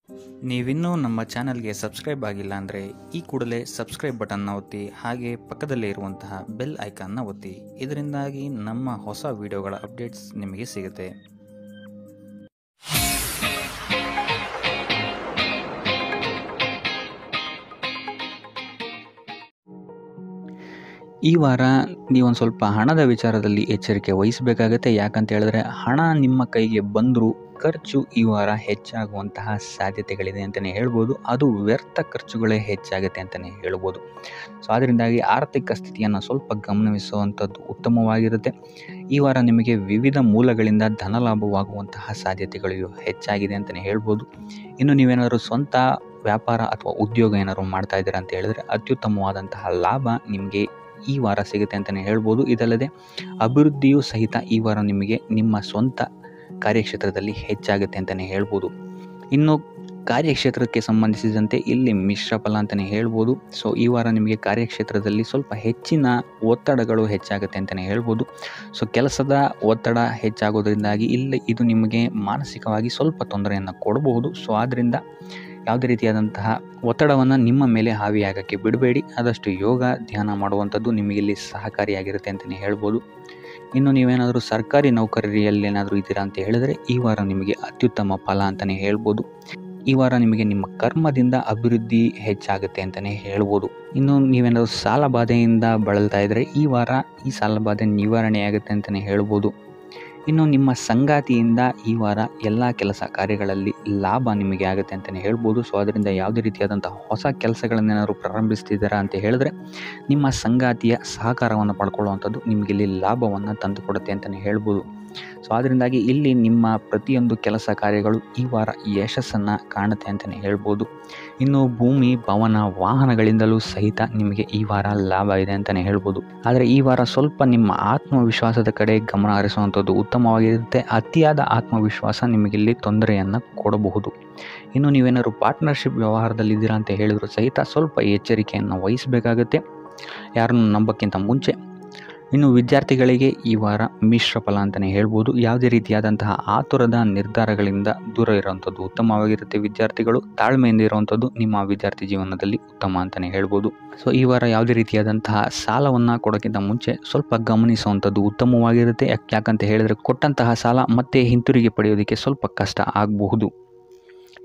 ನೀವಿನ್ನೂ ನಮ್ಮ ಚಾನಲ್ಗೆ ಸಬ್ಸ್ಕ್ರೈಬ್ ಆಗಿಲ್ಲ ಅಂದರೆ ಈ ಕೂಡಲೇ ಸಬ್ಸ್ಕ್ರೈಬ್ ಬಟನ್ನ ಒತ್ತಿ, ಹಾಗೆ ಪಕ್ಕದಲ್ಲೇ ಇರುವಂತಹ ಬೆಲ್ ಐಕಾನ್ನ ಒತ್ತಿ. ಇದರಿಂದಾಗಿ ನಮ್ಮ ಹೊಸ ವಿಡಿಯೋಗಳ ಅಪ್ಡೇಟ್ಸ್ ನಿಮಗೆ ಸಿಗುತ್ತೆ. ಈ ವಾರ ನೀವೊಂದು ಸ್ವಲ್ಪ ಹಣದ ವಿಚಾರದಲ್ಲಿ ಎಚ್ಚರಿಕೆ ವಹಿಸಬೇಕಾಗತ್ತೆ. ಯಾಕಂತ ಹೇಳಿದ್ರೆ ಹಣ ನಿಮ್ಮ ಕೈಗೆ ಬಂದರೂ ಖರ್ಚು ಈ ವಾರ ಹೆಚ್ಚಾಗುವಂತಹ ಸಾಧ್ಯತೆಗಳಿದೆ ಅಂತಲೇ ಹೇಳ್ಬೋದು. ಅದು ವ್ಯರ್ಥ ಖರ್ಚುಗಳೇ ಹೆಚ್ಚಾಗುತ್ತೆ ಅಂತಲೇ ಹೇಳ್ಬೋದು. ಸೊ ಅದರಿಂದಾಗಿ ಆರ್ಥಿಕ ಸ್ಥಿತಿಯನ್ನು ಸ್ವಲ್ಪ ಗಮನಿಸುವಂಥದ್ದು ಉತ್ತಮವಾಗಿರುತ್ತೆ. ಈ ವಾರ ನಿಮಗೆ ವಿವಿಧ ಮೂಲಗಳಿಂದ ಧನಲಾಭವಾಗುವಂತಹ ಸಾಧ್ಯತೆಗಳು ಹೆಚ್ಚಾಗಿದೆ ಅಂತಲೇ ಹೇಳ್ಬೋದು. ಇನ್ನು ನೀವೇನಾದರೂ ಸ್ವಂತ ವ್ಯಾಪಾರ ಅಥವಾ ಉದ್ಯೋಗ ಏನಾದರೂ ಮಾಡ್ತಾ ಇದ್ದೀರಾ ಅಂತ ಹೇಳಿದ್ರೆ ಅತ್ಯುತ್ತಮವಾದಂತಹ ಲಾಭ ನಿಮಗೆ ಈ ವಾರ ಸಿಗುತ್ತೆ ಅಂತಲೇ ಹೇಳ್ಬೋದು. ಇದಲ್ಲದೆ ಅಭಿವೃದ್ಧಿಯೂ ಸಹಿತ ಈ ವಾರ ನಿಮಗೆ ನಿಮ್ಮ ಸ್ವಂತ ಕಾರ್ಯಕ್ಷೇತ್ರದಲ್ಲಿ ಹೆಚ್ಚಾಗುತ್ತೆ ಅಂತಲೇ ಹೇಳ್ಬೋದು. ಇನ್ನು ಕಾರ್ಯಕ್ಷೇತ್ರಕ್ಕೆ ಸಂಬಂಧಿಸಿದಂತೆ ಇಲ್ಲಿ ಮಿಶ್ರ ಫಲ ಅಂತಲೇ ಹೇಳ್ಬೋದು. ಸೊ ಈ ವಾರ ನಿಮಗೆ ಕಾರ್ಯಕ್ಷೇತ್ರದಲ್ಲಿ ಸ್ವಲ್ಪ ಹೆಚ್ಚಿನ ಒತ್ತಡಗಳು ಹೆಚ್ಚಾಗುತ್ತೆ ಅಂತಲೇ ಹೇಳ್ಬೋದು. ಸೊ ಕೆಲಸದ ಒತ್ತಡ ಹೆಚ್ಚಾಗೋದ್ರಿಂದಾಗಿ ಇದು ನಿಮಗೆ ಮಾನಸಿಕವಾಗಿ ಸ್ವಲ್ಪ ತೊಂದರೆಯನ್ನು ಕೊಡಬಹುದು. ಸೊ ಆದ್ದರಿಂದ ಯಾವುದೇ ರೀತಿಯಾದಂತಹ ಒತ್ತಡವನ್ನು ನಿಮ್ಮ ಮೇಲೆ ಹಾವಿಯಾಗಕ್ಕೆ ಬಿಡಬೇಡಿ. ಆದಷ್ಟು ಯೋಗ ಧ್ಯಾನ ಮಾಡುವಂಥದ್ದು ನಿಮಗಿಲ್ಲಿ ಸಹಕಾರಿಯಾಗಿರುತ್ತೆ ಅಂತಲೇ ಹೇಳ್ಬೋದು. ಇನ್ನು ನೀವೇನಾದರೂ ಸರ್ಕಾರಿ ನೌಕರಿಯಲ್ಲೇನಾದರೂ ಇದ್ದೀರಾ ಅಂತ ಹೇಳಿದರೆ ಈ ವಾರ ನಿಮಗೆ ಅತ್ಯುತ್ತಮ ಫಲ ಅಂತಲೇ ಹೇಳ್ಬೋದು. ಈ ವಾರ ನಿಮಗೆ ನಿಮ್ಮ ಕರ್ಮದಿಂದ ಅಭಿವೃದ್ಧಿ ಹೆಚ್ಚಾಗುತ್ತೆ ಅಂತಲೇ ಹೇಳ್ಬೋದು. ಇನ್ನು ನೀವೇನಾದರೂ ಸಾಲ ಬಾಧೆಯಿಂದ ಬಳಲ್ತಾ ಇದ್ದರೆ ಈ ವಾರ ಈ ಸಾಲ ಬಾಧೆ ನಿವಾರಣೆಯಾಗುತ್ತೆ ಅಂತಲೇ ಹೇಳ್ಬೋದು. ಇನ್ನು ನಿಮ್ಮ ಸಂಗಾತಿಯಿಂದ ಈ ವಾರ ಎಲ್ಲ ಕೆಲಸ ಕಾರ್ಯಗಳಲ್ಲಿ ಲಾಭ ನಿಮಗೆ ಆಗುತ್ತೆ ಅಂತಲೇ ಹೇಳ್ಬೋದು. ಸೊ ಅದರಿಂದ ಯಾವುದೇ ರೀತಿಯಾದಂಥ ಹೊಸ ಕೆಲಸಗಳನ್ನೇನಾದ್ರು ಪ್ರಾರಂಭಿಸ್ತಿದ್ದೀರಾ ಅಂತ ಹೇಳಿದ್ರೆ ನಿಮ್ಮ ಸಂಗಾತಿಯ ಸಹಕಾರವನ್ನು ಪಡ್ಕೊಳ್ಳುವಂಥದ್ದು ನಿಮಗಿಲ್ಲಿ ಲಾಭವನ್ನು ತಂದುಕೊಡುತ್ತೆ ಅಂತಲೇ ಹೇಳ್ಬೋದು. ಸೊ ಅದರಿಂದಾಗಿ ಇಲ್ಲಿ ನಿಮ್ಮ ಪ್ರತಿಯೊಂದು ಕೆಲಸ ಕಾರ್ಯಗಳು ಈ ವಾರ ಯಶಸ್ಸನ್ನು ಕಾಣುತ್ತೆ ಅಂತಲೇ ಹೇಳ್ಬೋದು. ಇನ್ನು ಭೂಮಿ, ಭವನ, ವಾಹನಗಳಿಂದಲೂ ಸಹಿತ ನಿಮಗೆ ಈ ವಾರ ಲಾಭ ಇದೆ ಅಂತಲೇ ಹೇಳ್ಬೋದು. ಆದರೆ ಈ ವಾರ ಸ್ವಲ್ಪ ನಿಮ್ಮ ಆತ್ಮವಿಶ್ವಾಸದ ಕಡೆ ಗಮನ ಹರಿಸುವಂಥದ್ದು ಉತ್ತಮವಾಗಿರುತ್ತೆ. ಅತಿಯಾದ ಆತ್ಮವಿಶ್ವಾಸ ನಿಮಗಿಲ್ಲಿ ತೊಂದರೆಯನ್ನು ಕೊಡಬಹುದು. ಇನ್ನು ನೀವೇನಾದ್ರು ಪಾರ್ಟ್ನರ್ಶಿಪ್ ವ್ಯವಹಾರದಲ್ಲಿದ್ದೀರಾ ಅಂತ ಹೇಳಿದ್ರು ಸಹಿತ ಸ್ವಲ್ಪ ಎಚ್ಚರಿಕೆಯನ್ನು ವಹಿಸಬೇಕಾಗುತ್ತೆ ಯಾರನ್ನು ನಂಬೋಕ್ಕಿಂತ ಮುಂಚೆ. ಇನ್ನು ವಿದ್ಯಾರ್ಥಿಗಳಿಗೆ ಈ ವಾರ ಮಿಶ್ರ ಫಲ ಅಂತಲೇ ಹೇಳ್ಬೋದು. ಯಾವುದೇ ರೀತಿಯಾದಂತಹ ಆತುರದ ನಿರ್ಧಾರಗಳಿಂದ ದೂರ ಇರುವಂಥದ್ದು ಉತ್ತಮವಾಗಿರುತ್ತೆ. ವಿದ್ಯಾರ್ಥಿಗಳು ತಾಳ್ಮೆಯಿಂದ ಇರುವಂಥದ್ದು ನಿಮ್ಮ ವಿದ್ಯಾರ್ಥಿ ಜೀವನದಲ್ಲಿ ಉತ್ತಮ ಅಂತಲೇ ಹೇಳ್ಬೋದು. ಸೊ ಈ ವಾರ ಯಾವುದೇ ರೀತಿಯಾದಂತಹ ಸಾಲವನ್ನು ಕೊಡೋಕ್ಕಿಂತ ಮುಂಚೆ ಸ್ವಲ್ಪ ಗಮನಿಸುವಂಥದ್ದು ಉತ್ತಮವಾಗಿರುತ್ತೆ. ಯಾಕಂತ ಹೇಳಿದರೆ ಕೊಟ್ಟಂತಹ ಸಾಲ ಮತ್ತೆ ಹಿಂತಿರುಗಿ ಪಡೆಯೋದಕ್ಕೆ ಸ್ವಲ್ಪ ಕಷ್ಟ ಆಗಬಹುದು.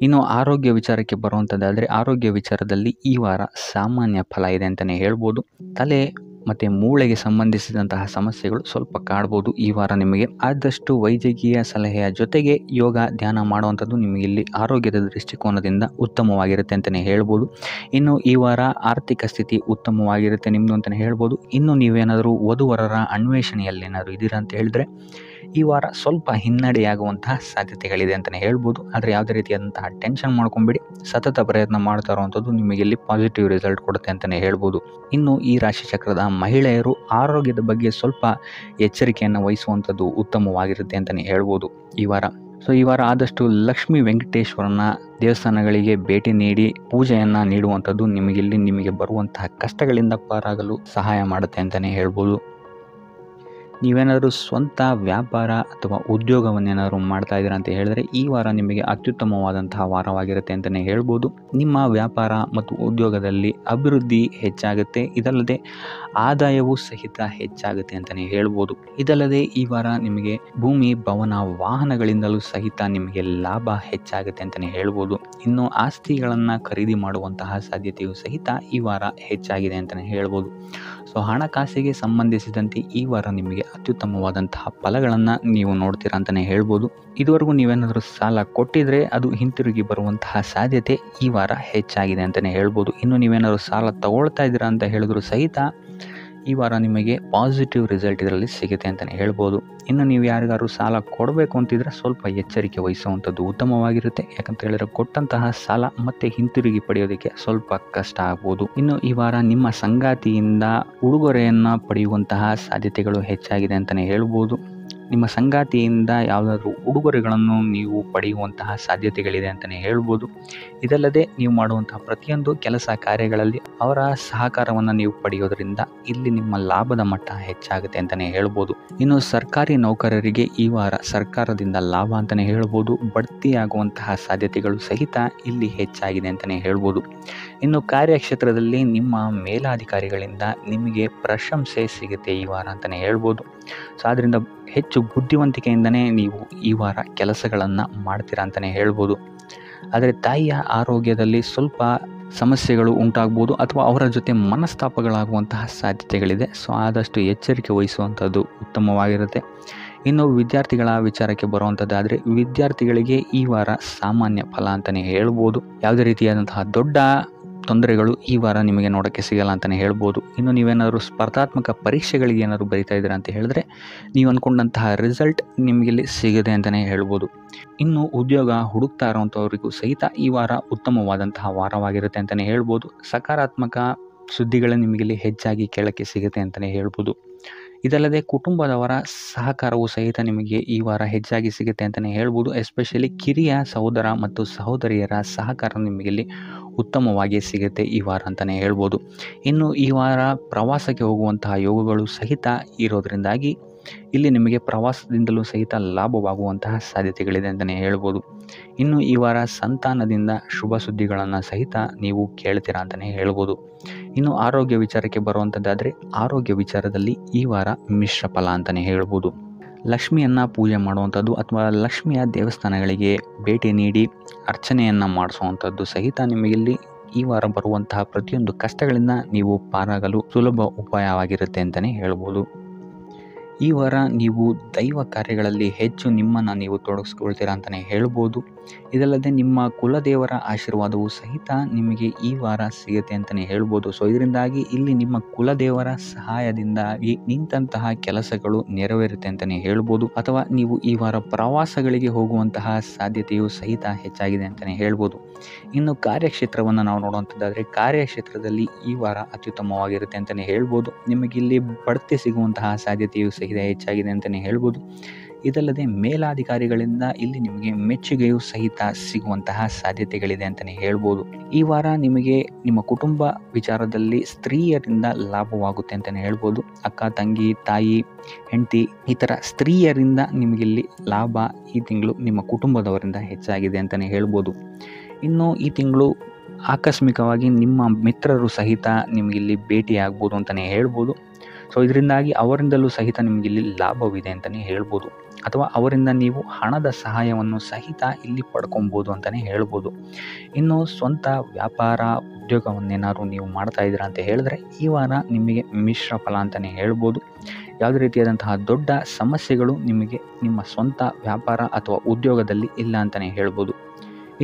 ಇನ್ನು ಆರೋಗ್ಯ ವಿಚಾರಕ್ಕೆ ಬರುವಂಥದ್ದಾದರೆ ಆರೋಗ್ಯ ವಿಚಾರದಲ್ಲಿ ಈ ವಾರ ಸಾಮಾನ್ಯ ಫಲ ಇದೆ ಅಂತಲೇ ಹೇಳ್ಬೋದು. ತಲೆ ಮತ್ತು ಮೂಳೆಗೆ ಸಂಬಂಧಿಸಿದಂತಹ ಸಮಸ್ಯೆಗಳು ಸ್ವಲ್ಪ ಕಾಡ್ಬೋದು ಈ ವಾರ ನಿಮಗೆ. ಆದಷ್ಟು ವೈದ್ಯಕೀಯ ಸಲಹೆಯ ಜೊತೆಗೆ ಯೋಗ ಧ್ಯಾನ ಮಾಡುವಂಥದ್ದು ನಿಮಗಿಲ್ಲಿ ಆರೋಗ್ಯದ ದೃಷ್ಟಿಕೋನದಿಂದ ಉತ್ತಮವಾಗಿರುತ್ತೆ ಅಂತಲೇ ಹೇಳ್ಬೋದು. ಇನ್ನು ಈ ವಾರ ಆರ್ಥಿಕ ಸ್ಥಿತಿ ಉತ್ತಮವಾಗಿರುತ್ತೆ ನಿಮ್ಮದು ಅಂತಲೇ ಹೇಳ್ಬೋದು. ಇನ್ನು ನೀವೇನಾದರೂ ವಧುವರರ ಅನ್ವೇಷಣೆಯಲ್ಲೇನಾದರೂ ಇದ್ದೀರಾ ಅಂತ ಹೇಳಿದ್ರೆ ಈ ವಾರ ಸ್ವಲ್ಪ ಹಿನ್ನಡೆಯಾಗುವಂತಹ ಸಾಧ್ಯತೆಗಳಿದೆ ಅಂತಲೇ ಹೇಳ್ಬೋದು. ಆದರೆ ಯಾವುದೇ ರೀತಿಯಾದಂತಹ ಟೆನ್ಷನ್ ಮಾಡ್ಕೊಂಬೇಡಿ. ಸತತ ಪ್ರಯತ್ನ ಮಾಡ್ತಾ ಇರುವಂಥದ್ದು ನಿಮಗೆ ಇಲ್ಲಿ ಪಾಸಿಟಿವ್ ರಿಸಲ್ಟ್ ಕೊಡುತ್ತೆ ಅಂತಲೇ ಹೇಳ್ಬೋದು. ಇನ್ನು ಈ ರಾಶಿ ಚಕ್ರದ ಮಹಿಳೆಯರು ಆರೋಗ್ಯದ ಬಗ್ಗೆ ಸ್ವಲ್ಪ ಎಚ್ಚರಿಕೆಯನ್ನು ವಹಿಸುವಂಥದ್ದು ಉತ್ತಮವಾಗಿರುತ್ತೆ ಅಂತಲೇ ಹೇಳ್ಬೋದು ಈ ವಾರ. ಸೊ ಈ ವಾರ ಆದಷ್ಟು ಲಕ್ಷ್ಮೀ ವೆಂಕಟೇಶ್ವರನ ದೇವಸ್ಥಾನಗಳಿಗೆ ಭೇಟಿ ನೀಡಿ ಪೂಜೆಯನ್ನು ನೀಡುವಂಥದ್ದು ನಿಮಗೆ ಬರುವಂತಹ ಕಷ್ಟಗಳಿಂದ ಪಾರಾಗಲು ಸಹಾಯ ಮಾಡುತ್ತೆ ಅಂತಲೇ ಹೇಳ್ಬೋದು. ನೀವೇನಾದರೂ ಸ್ವಂತ ವ್ಯಾಪಾರ ಅಥವಾ ಉದ್ಯೋಗವನ್ನೇನಾದರೂ ಮಾಡ್ತಾ ಇದ್ದೀರಾ ಅಂತ ಹೇಳಿದ್ರೆ ಈ ವಾರ ನಿಮಗೆ ಅತ್ಯುತ್ತಮವಾದಂತಹ ವಾರವಾಗಿರುತ್ತೆ ಅಂತಲೇ ಹೇಳ್ಬೋದು. ನಿಮ್ಮ ವ್ಯಾಪಾರ ಮತ್ತು ಉದ್ಯೋಗದಲ್ಲಿ ಅಭಿವೃದ್ಧಿ ಹೆಚ್ಚಾಗುತ್ತೆ. ಇದಲ್ಲದೆ ಆದಾಯವೂ ಸಹಿತ ಹೆಚ್ಚಾಗುತ್ತೆ ಅಂತಲೇ ಹೇಳ್ಬೋದು. ಇದಲ್ಲದೆ ಈ ವಾರ ನಿಮಗೆ ಭೂಮಿ, ಭವನ, ವಾಹನಗಳಿಂದಲೂ ಸಹಿತ ನಿಮಗೆ ಲಾಭ ಹೆಚ್ಚಾಗುತ್ತೆ ಅಂತಲೇ ಹೇಳ್ಬೋದು. ಇನ್ನು ಆಸ್ತಿಗಳನ್ನು ಖರೀದಿ ಮಾಡುವಂತಹ ಸಾಧ್ಯತೆಯೂ ಸಹಿತ ಈ ವಾರ ಹೆಚ್ಚಾಗಿದೆ ಅಂತಲೇ ಹೇಳ್ಬೋದು. ಸೊ ಹಣಕಾಸಿಗೆ ಸಂಬಂಧಿಸಿದಂತೆ ಈ ವಾರ ನಿಮಗೆ ಅತ್ಯುತ್ತಮವಾದಂತಹ ಫಲಗಳನ್ನು ನೀವು ನೋಡ್ತೀರಾ ಅಂತಲೇ ಹೇಳ್ಬೋದು. ಇದುವರೆಗೂ ನೀವೇನಾದರೂ ಸಾಲ ಕೊಟ್ಟಿದ್ರೆ ಅದು ಹಿಂತಿರುಗಿ ಬರುವಂತಹ ಸಾಧ್ಯತೆ ಈ ವಾರ ಹೆಚ್ಚಾಗಿದೆ ಅಂತಲೇ ಹೇಳ್ಬೋದು. ಇನ್ನು ನೀವೇನಾದರೂ ಸಾಲ ತಗೊಳ್ತಾ ಇದ್ದೀರಾ ಅಂತ ಹೇಳಿದ್ರು ಸಹಿತ ಈ ವಾರ ನಿಮಗೆ ಪಾಸಿಟಿವ್ ರಿಸಲ್ಟ್ ಇದರಲ್ಲಿ ಸಿಗುತ್ತೆ ಅಂತಲೇ ಹೇಳ್ಬೋದು. ಇನ್ನು ನೀವು ಯಾರಿಗಾದ್ರು ಸಾಲ ಕೊಡಬೇಕು ಅಂತಿದ್ರೆ ಸ್ವಲ್ಪ ಎಚ್ಚರಿಕೆ ವಹಿಸುವಂಥದ್ದು ಉತ್ತಮವಾಗಿರುತ್ತೆ. ಯಾಕಂತ ಹೇಳಿದ್ರೆ ಕೊಟ್ಟಂತಹ ಸಾಲ ಮತ್ತೆ ಹಿಂತಿರುಗಿ ಪಡೆಯೋದಕ್ಕೆ ಸ್ವಲ್ಪ ಕಷ್ಟ ಆಗ್ಬೋದು. ಇನ್ನು ಈ ವಾರ ನಿಮ್ಮ ಸಂಗಾತಿಯಿಂದ ಉಡುಗೊರೆಯನ್ನು ಪಡೆಯುವಂತಹ ಸಾಧ್ಯತೆಗಳು ಹೆಚ್ಚಾಗಿದೆ ಅಂತಲೇ ಹೇಳ್ಬೋದು. ನಿಮ್ಮ ಸಂಗಾತಿಯಿಂದ ಯಾವುದಾದ್ರೂ ಉಡುಗೊರೆಗಳನ್ನು ನೀವು ಪಡೆಯುವಂತಹ ಸಾಧ್ಯತೆಗಳಿದೆ ಅಂತಲೇ ಹೇಳ್ಬೋದು. ಇದಲ್ಲದೆ ನೀವು ಮಾಡುವಂತಹ ಪ್ರತಿಯೊಂದು ಕೆಲಸ ಕಾರ್ಯಗಳಲ್ಲಿ ಅವರ ಸಹಕಾರವನ್ನು ನೀವು ಪಡೆಯೋದ್ರಿಂದ ಇಲ್ಲಿ ನಿಮ್ಮ ಲಾಭದ ಮಟ್ಟ ಹೆಚ್ಚಾಗುತ್ತೆ ಅಂತಲೇ ಹೇಳ್ಬೋದು. ಇನ್ನು ಸರ್ಕಾರಿ ನೌಕರರಿಗೆ ಈ ವಾರ ಸರ್ಕಾರದಿಂದ ಲಾಭ ಅಂತಲೇ ಹೇಳ್ಬೋದು. ಬಡ್ತಿಯಾಗುವಂತಹ ಸಾಧ್ಯತೆಗಳು ಸಹಿತ ಇಲ್ಲಿ ಹೆಚ್ಚಾಗಿದೆ ಅಂತಲೇ ಹೇಳ್ಬೋದು. ಇನ್ನು ಕಾರ್ಯಕ್ಷೇತ್ರದಲ್ಲಿ ನಿಮ್ಮ ಮೇಲಾಧಿಕಾರಿಗಳಿಂದ ನಿಮಗೆ ಪ್ರಶಂಸೆ ಸಿಗುತ್ತೆ ಈ ವಾರ ಅಂತಲೇ ಹೇಳ್ಬೋದು. ಸೊ ಆದ್ದರಿಂದ ಹೆಚ್ಚು ಬುದ್ಧಿವಂತಿಕೆಯಿಂದನೇ ನೀವು ಈ ವಾರ ಕೆಲಸಗಳನ್ನು ಮಾಡ್ತೀರಾ ಅಂತಲೇ ಹೇಳ್ಬೋದು. ಆದರೆ ತಾಯಿಯ ಆರೋಗ್ಯದಲ್ಲಿ ಸ್ವಲ್ಪ ಸಮಸ್ಯೆಗಳು ಉಂಟಾಗ್ಬೋದು ಅಥವಾ ಅವರ ಜೊತೆ ಮನಸ್ತಾಪಗಳಾಗುವಂತಹ ಸಾಧ್ಯತೆಗಳಿದೆ. ಸೊ ಆದಷ್ಟು ಎಚ್ಚರಿಕೆ ವಹಿಸುವಂಥದ್ದು ಉತ್ತಮವಾಗಿರುತ್ತೆ. ಇನ್ನು ವಿದ್ಯಾರ್ಥಿಗಳ ವಿಚಾರಕ್ಕೆ ಬರುವಂಥದ್ದಾದರೆ ವಿದ್ಯಾರ್ಥಿಗಳಿಗೆ ಈ ವಾರ ಸಾಮಾನ್ಯ ಫಲ ಅಂತಲೇ ಹೇಳ್ಬೋದು. ಯಾವುದೇ ರೀತಿಯಾದಂತಹ ದೊಡ್ಡ ತೊಂದರೆಗಳು ಈ ವಾರ ನಿಮಗೆ ನೋಡೋಕ್ಕೆ ಸಿಗಲ್ಲ ಅಂತಲೇ ಹೇಳ್ಬೋದು. ಇನ್ನು ನೀವೇನಾದರೂ ಸ್ಪರ್ಧಾತ್ಮಕ ಪರೀಕ್ಷೆಗಳಿಗೆ ಏನಾದರೂ ಬರಿತಾ ಇದ್ದೀರಾ ಅಂತ ಹೇಳಿದ್ರೆ ನೀವು ಅಂದ್ಕೊಂಡಂತಹ ರಿಸಲ್ಟ್ ನಿಮಗಿಲ್ಲಿ ಸಿಗದೆ ಅಂತಲೇ ಹೇಳ್ಬೋದು. ಇನ್ನು ಉದ್ಯೋಗ ಹುಡುಕ್ತಾ ಇರೋವಂಥವ್ರಿಗೂ ಸಹಿತ ಈ ವಾರ ಉತ್ತಮವಾದಂತಹ ವಾರವಾಗಿರುತ್ತೆ ಅಂತಲೇ ಹೇಳ್ಬೋದು. ಸಕಾರಾತ್ಮಕ ಸುದ್ದಿಗಳು ನಿಮಗಿಲ್ಲಿ ಹೆಚ್ಚಾಗಿ ಕೇಳೋಕ್ಕೆ ಸಿಗುತ್ತೆ ಅಂತಲೇ ಹೇಳ್ಬೋದು. ಇದಲ್ಲದೆ ಕುಟುಂಬದವರ ಸಹಕಾರವು ಸಹಿತ ನಿಮಗೆ ಈ ವಾರ ಹೆಚ್ಚಾಗಿ ಸಿಗುತ್ತೆ ಅಂತಲೇ ಹೇಳ್ಬೋದು. ಎಸ್ಪೆಷಲಿ ಕಿರಿಯ ಸಹೋದರ ಮತ್ತು ಸಹೋದರಿಯರ ಸಹಕಾರ ನಿಮಗಿಲ್ಲಿ ಉತ್ತಮವಾಗಿ ಸಿಗುತ್ತೆ ಈ ವಾರ ಅಂತಲೇ ಹೇಳ್ಬೋದು. ಇನ್ನು ಈ ವಾರ ಪ್ರವಾಸಕ್ಕೆ ಹೋಗುವಂತಹ ಯೋಗಗಳು ಸಹಿತ ಇರೋದರಿಂದಾಗಿ ಇಲ್ಲಿ ನಿಮಗೆ ಪ್ರವಾಸದಿಂದಲೂ ಸಹಿತ ಲಾಭವಾಗುವಂತಹ ಸಾಧ್ಯತೆಗಳಿದೆ ಅಂತಲೇ ಹೇಳ್ಬೋದು. ಇನ್ನು ಈ ವಾರ ಸಂತಾನದಿಂದ ಶುಭ ಸುದ್ದಿಗಳನ್ನು ಸಹಿತ ನೀವು ಕೇಳ್ತೀರಾ ಅಂತಲೇ ಹೇಳ್ಬೋದು. ಇನ್ನು ಆರೋಗ್ಯ ವಿಚಾರಕ್ಕೆ ಬರುವಂಥದ್ದಾದರೆ ಆರೋಗ್ಯ ವಿಚಾರದಲ್ಲಿ ಈ ವಾರ ಮಿಶ್ರ ಫಲ ಅಂತಲೇ ಹೇಳ್ಬೋದು. ಲಕ್ಷ್ಮಿಯನ್ನು ಪೂಜೆ ಮಾಡುವಂಥದ್ದು ಅಥವಾ ಲಕ್ಷ್ಮಿಯ ದೇವಸ್ಥಾನಗಳಿಗೆ ಭೇಟಿ ನೀಡಿ ಅರ್ಚನೆಯನ್ನು ಮಾಡಿಸುವಂಥದ್ದು ಸಹಿತ ನಿಮಗಿಲ್ಲಿ ಈ ವಾರ ಬರುವಂತಹ ಪ್ರತಿಯೊಂದು ಕಷ್ಟಗಳಿಂದ ನೀವು ಪಾರಾಗಲು ಸುಲಭ ಉಪಾಯವಾಗಿರುತ್ತೆ ಅಂತಲೇ ಹೇಳ್ಬೋದು. ಈ ವಾರ ನೀವು ದೈವ ಕಾರ್ಯಗಳಲ್ಲಿ ಹೆಚ್ಚು ನಿಮ್ಮನ್ನು ನೀವು ತೊಡಗಿಸ್ಕೊಳ್ತೀರಾ ಅಂತಲೇ ಹೇಳ್ಬೋದು. ಇದಲ್ಲದೆ ನಿಮ್ಮ ಕುಲದೇವರ ಆಶೀರ್ವಾದವು ಸಹಿತ ನಿಮಗೆ ಈ ವಾರ ಸಿಗುತ್ತೆ ಅಂತಲೇ ಹೇಳ್ಬೋದು. ಸೊ ಇದರಿಂದಾಗಿ ಇಲ್ಲಿ ನಿಮ್ಮ ಕುಲದೇವರ ಸಹಾಯದಿಂದಾಗಿ ನಿಂತಹ ಕೆಲಸಗಳು ನೆರವೇರುತ್ತೆ ಅಂತಲೇ ಹೇಳ್ಬೋದು. ಅಥವಾ ನೀವು ಈ ವಾರ ಪ್ರವಾಸಗಳಿಗೆ ಹೋಗುವಂತಹ ಸಾಧ್ಯತೆಯು ಸಹಿತ ಹೆಚ್ಚಾಗಿದೆ ಅಂತಲೇ ಹೇಳ್ಬೋದು. ಇನ್ನು ಕಾರ್ಯಕ್ಷೇತ್ರವನ್ನು ನಾವು ನೋಡುವಂಥದ್ದಾದರೆ ಕಾರ್ಯಕ್ಷೇತ್ರದಲ್ಲಿ ಈ ವಾರ ಅತ್ಯುತ್ತಮವಾಗಿರುತ್ತೆ ಅಂತಲೇ ಹೇಳ್ಬೋದು. ನಿಮಗಿಲ್ಲಿ ಬಡ್ತಿ ಸಿಗುವಂತಹ ಸಾಧ್ಯತೆಯು ಸಹಿತ ಹೆಚ್ಚಾಗಿದೆ ಅಂತಲೇ ಹೇಳ್ಬೋದು. ಇದಲ್ಲದೆ ಮೇಲಾಧಿಕಾರಿಗಳಿಂದ ಇಲ್ಲಿ ನಿಮಗೆ ಮೆಚ್ಚುಗೆಯೂ ಸಹಿತ ಸಿಗುವಂತಹ ಸಾಧ್ಯತೆಗಳಿದೆ ಅಂತಲೇ ಹೇಳ್ಬೋದು. ಈ ವಾರ ನಿಮಗೆ ನಿಮ್ಮ ಕುಟುಂಬ ವಿಚಾರದಲ್ಲಿ ಸ್ತ್ರೀಯರಿಂದ ಲಾಭವಾಗುತ್ತೆ ಅಂತಲೇ ಹೇಳ್ಬೋದು. ಅಕ್ಕ, ತಂಗಿ, ತಾಯಿ, ಹೆಂಡತಿ ಈ ಥರ ಸ್ತ್ರೀಯರಿಂದ ನಿಮಗಿಲ್ಲಿ ಲಾಭ ಈ ತಿಂಗಳು ನಿಮ್ಮ ಕುಟುಂಬದವರಿಂದ ಹೆಚ್ಚಾಗಿದೆ ಅಂತಲೇ ಹೇಳ್ಬೋದು. ಇನ್ನು ಈ ತಿಂಗಳು ಆಕಸ್ಮಿಕವಾಗಿ ನಿಮ್ಮ ಮಿತ್ರರು ಸಹಿತ ನಿಮಗಿಲ್ಲಿ ಭೇಟಿಯಾಗ್ಬೋದು ಅಂತಲೇ ಹೇಳ್ಬೋದು. ಸೊ ಇದರಿಂದಾಗಿ ಅವರಿಂದಲೂ ಸಹಿತ ನಿಮಗಿಲ್ಲಿ ಲಾಭವಿದೆ ಅಂತಲೇ ಹೇಳ್ಬೋದು. ಅಥವಾ ಅವರಿಂದ ನೀವು ಹಣದ ಸಹಾಯವನ್ನು ಸಹಿತ ಇಲ್ಲಿ ಪಡ್ಕೊಬೋದು ಅಂತಲೇ ಹೇಳ್ಬೋದು. ಇನ್ನು ಸ್ವಂತ ವ್ಯಾಪಾರ ಉದ್ಯೋಗವನ್ನೇನಾದ್ರು ನೀವು ಮಾಡ್ತಾ ಇದ್ದೀರಾ ಅಂತ ಹೇಳಿದ್ರೆ ಈ ವಾರ ನಿಮಗೆ ಮಿಶ್ರ ಫಲ ಅಂತಲೇ ಹೇಳ್ಬೋದು. ಯಾವುದೇ ರೀತಿಯಾದಂತಹ ದೊಡ್ಡ ಸಮಸ್ಯೆಗಳು ನಿಮಗೆ ನಿಮ್ಮ ಸ್ವಂತ ವ್ಯಾಪಾರ ಅಥವಾ ಉದ್ಯೋಗದಲ್ಲಿ ಇಲ್ಲ ಅಂತಲೇ ಹೇಳ್ಬೋದು.